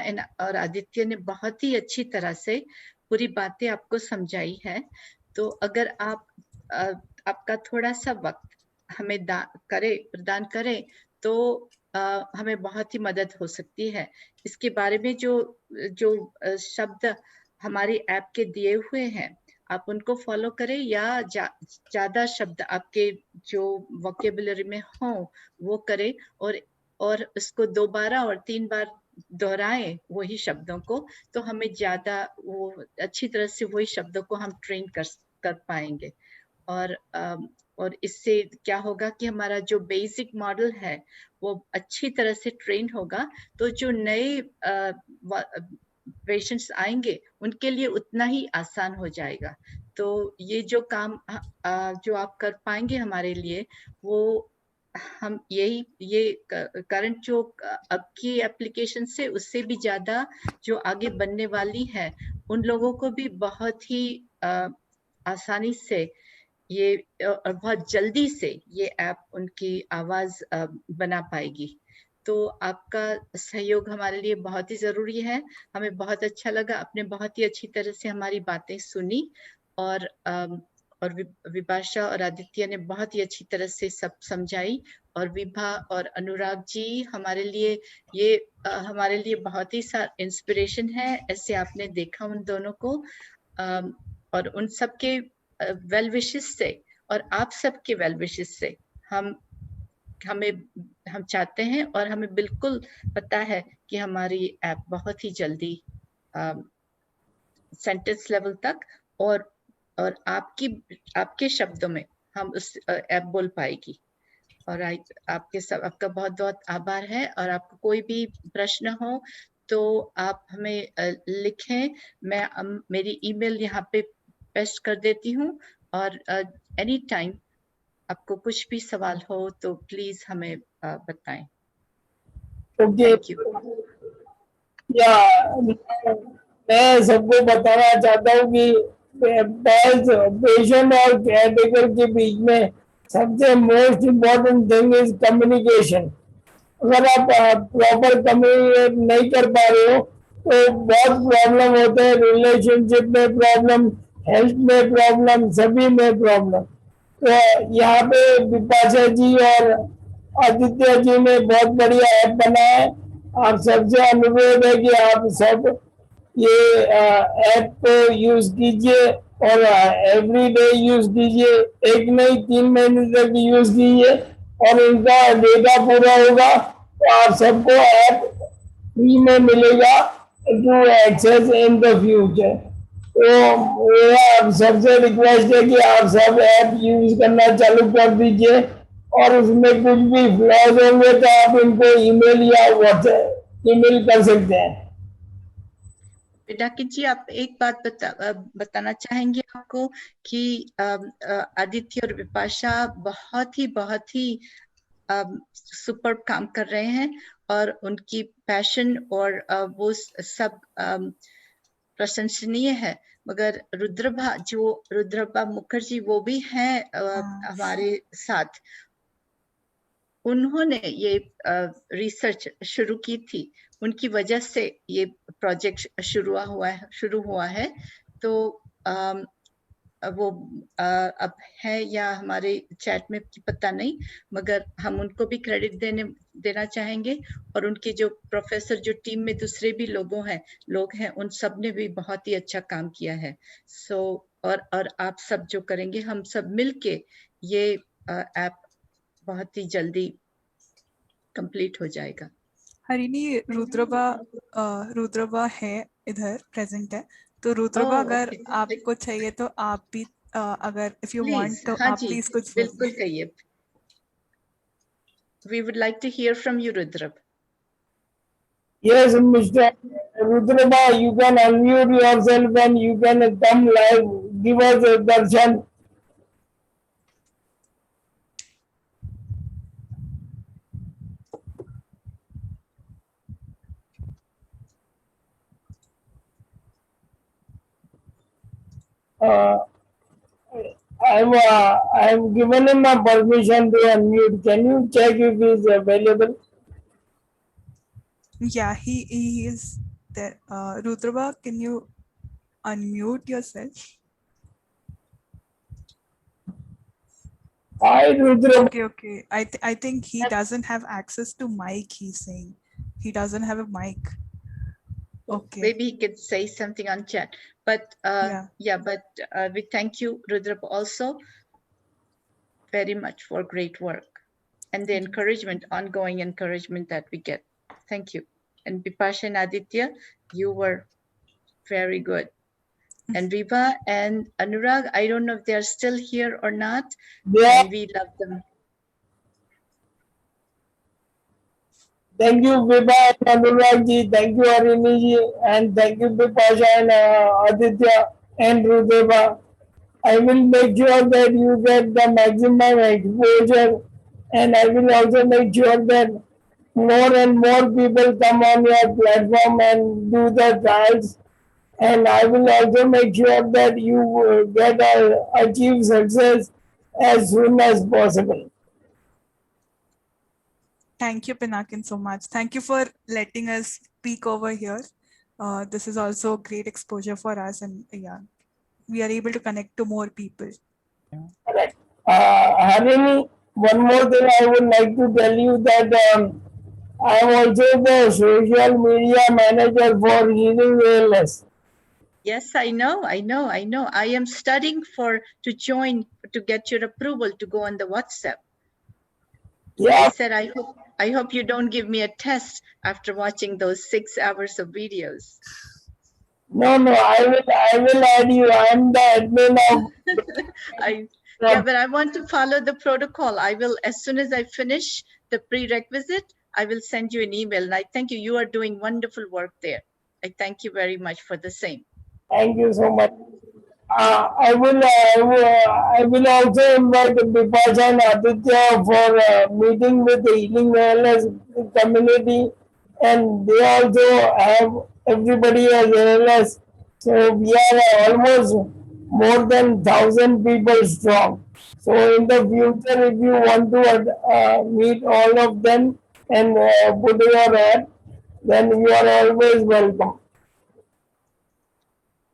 और आदित्य ने बहुत ही अच्छी तरह से पूरी बातें आपको समझाई है. तो अगर आप आपका थोड़ा सा वक्त हमें प्रदान करें तो हमें बहुत ही मदद हो सकती है. इसके बारे में जो शब्द हमारी ऐप के दिए हुए हैं आप उनको फॉलो करें या ज्यादा शब्द आपके जो वोकेबुलरी में हो वो करें और उसको 2 बार और 3 बार दोहराएं वही शब्दों को, तो हमें ज्यादा वो अच्छी तरह से वही शब्दों को हम ट्रेन कर पाएंगे। और इससे क्या होगा कि हमारा जो बेसिक मॉडल है वो अच्छी तरह से ट्रेन होगा, तो जो नए पेशेंट्स आएंगे उनके लिए उतना ही आसान हो जाएगा। तो ये जो काम जो आप कर पाएंगे हमारे लिए, वो हम ये करंट जो अब की एप्लीकेशन से उससे भी ज्यादा जो आगे बनने वाली है, उन लोगों को भी बहुत ही आसानी से ये और बहुत जल्दी से ये ऐप उनकी आवाज बना पाएगी। तो आपका सहयोग हमारे लिए बहुत ही जरूरी है। हमें बहुत अच्छा लगा, आपने बहुत ही अच्छी तरह से हमारी बातें सुनी और विपाशा और आदित्य ने बहुत ही अच्छी तरह से सब समझाई, और विभा और अनुराग जी हमारे लिए बहुत ही इंस्पिरेशन है। ऐसे आपने देखा उन दोनों को, और उन सबके वेल विशेस से और आप सबके वेल विशेस से हम चाहते हैं और हमें बिल्कुल पता है कि हमारी ऐप बहुत ही जल्दी सेंटेंस लेवल तक और आपके शब्दों में हम उस ऐप बोल पाएगी। और आपका बहुत बहुत आभार है। और आपको कोई भी प्रश्न हो तो आप हमें लिखें, मैं मेरी ईमेल यहाँ पे पेस्ट कर देती हूँ, और एनी टाइम आपको कुछ भी सवाल हो तो प्लीज हमें बताएं। ओके, या मैं सबको बताना चाहता हूँ कि पेशेंट और केयरटेकर के बीच में सबसे most important thing is communication. अगर आप प्रॉपर कम्युनिकेट नहीं कर पा रहे हो तो बहुत प्रॉब्लम होते हैं, रिलेशनशिप में प्रॉब्लम, हेल्थ में प्रॉब्लम, सभी में प्रॉब्लम। तो यहाँ पे विपाशा जी और आदित्य जी ने बहुत बढ़िया ऐप बनाया है। आप सबसे अनुरोध है कि आप सब ये ऐप को यूज कीजिए और एवरी डे यूज कीजिए, एक नहीं 3 महीने तक यूज कीजिए, और इनका डेटा पूरा होगा तो आप सबको ऐप फ्री में मिलेगा to access in the future. तो मेरा सबसे रिक्वेस्ट है कि आप सब ऐप यूज करना चालू कर दीजिए, और उसमें कुछ भी फ्लॉज होंगे तो आप इनको ईमेल या व्हाट्सएप ईमेल कर सकते हैं। पिनाकी जी, आप एक बात बताना चाहेंगे आपको कि आदित्य और विपाशा बहुत ही सुपर काम कर रहे हैं, और उनकी पैशन और वो सब प्रशंसनीय है। मगर रुद्रभा मुखर्जी वो भी हैं हमारे साथ। उन्होंने ये रिसर्च शुरू की थी, उनकी वजह से ये प्रोजेक्ट शुरू हुआ है। तो वो अब है या हमारे चैट में पता नहीं, मगर हम उनको भी क्रेडिट देना चाहेंगे। और उनके जो प्रोफेसर, जो टीम में दूसरे भी लोग हैं, उन सब ने भी बहुत ही अच्छा काम किया है। और आप सब जो करेंगे, हम सब मिलके ये ऐप बहुत ही जल्दी कंप्लीट हो जाएगा। हरिणी, रुद्रबा है इधर प्रेजेंट है, तो रुद्रबा अगर आपको चाहिए तो आप भी अगर इफ यू वांट तो आप प्लीज कुछ बिल्कुल कहिए। We would like to hear from you, Rudrab. Yes, Mr. Rudraba, you can unmute yourself and you can come live, give us a darshan. I've given him a permission to unmute. Can you check if he is available? Yeah, he is there. Rudraba, can you unmute yourself? Hi, Rudraba. Okay. I think he doesn't have access to mic. He's saying he doesn't have a mic. Okay. Maybe he could say something on chat. But we thank you, Rudra, also very much for great work and the encouragement, ongoing encouragement that we get. Thank you. And Bipasha and Aditya, you were very good. And Viva and Anurag, I don't know if they're still here or not. Yeah. And we love them. Thank you, Vibha and Anurag ji. Thank you, Harini ji. And thank you, Bipasha and Aditya and Rudeva. I will make sure that you get the maximum exposure, and I will also make sure that more and more people come on your platform and do the trials. And I will also make sure that you get achieve success as soon as possible. Thank you, Pinakin, so much. Thank you for letting us speak over here. This is also great exposure for us, and yeah, we are able to connect to more people. Correct. Harini, one more thing I would like to tell you that I am also the social media manager for Healing ALS. Yes, I know. I am studying to join, to get your approval to go on the WhatsApp. Yeah. I said, I hope you don't give me a test after watching those 6 hours of videos. No, I will add you. I am the admin of. But I want to follow the protocol. I will, as soon as I finish the prerequisite, I will send you an email. And I thank you. You are doing wonderful work there. I thank you very much for the same. Thank you so much. I will also invite Bipasha and Aditya for meeting with the Healing ALS community, and they also have everybody has ALS. So we are almost more than 1,000 people strong. So in the future, if you want to meet all of them and put your ad, then you are always welcome.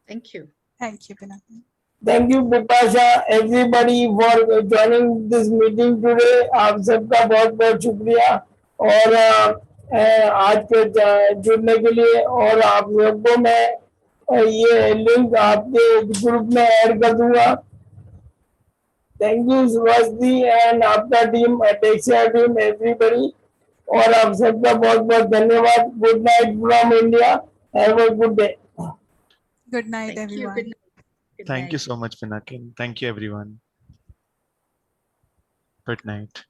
Thank you. Thank you, Pinakin. Thank you, Bipasha, everybody for joining this meeting today. आप सबका बहुत बहुत शुक्रिया और आज के जुड़ने के लिए, और आप सबको मैं ये लिंक आपके ग्रुप में ऐड कर दूंगा. थैंक यू सुभाषजी एंड आपका टीम, टेक्सिया टीम, एवरीबडी, और आप सबका बहुत बहुत धन्यवाद. Good night from India. Have a good day. Good night, everyone. Thank you so much, Pinakin. Thank you, everyone. Good night.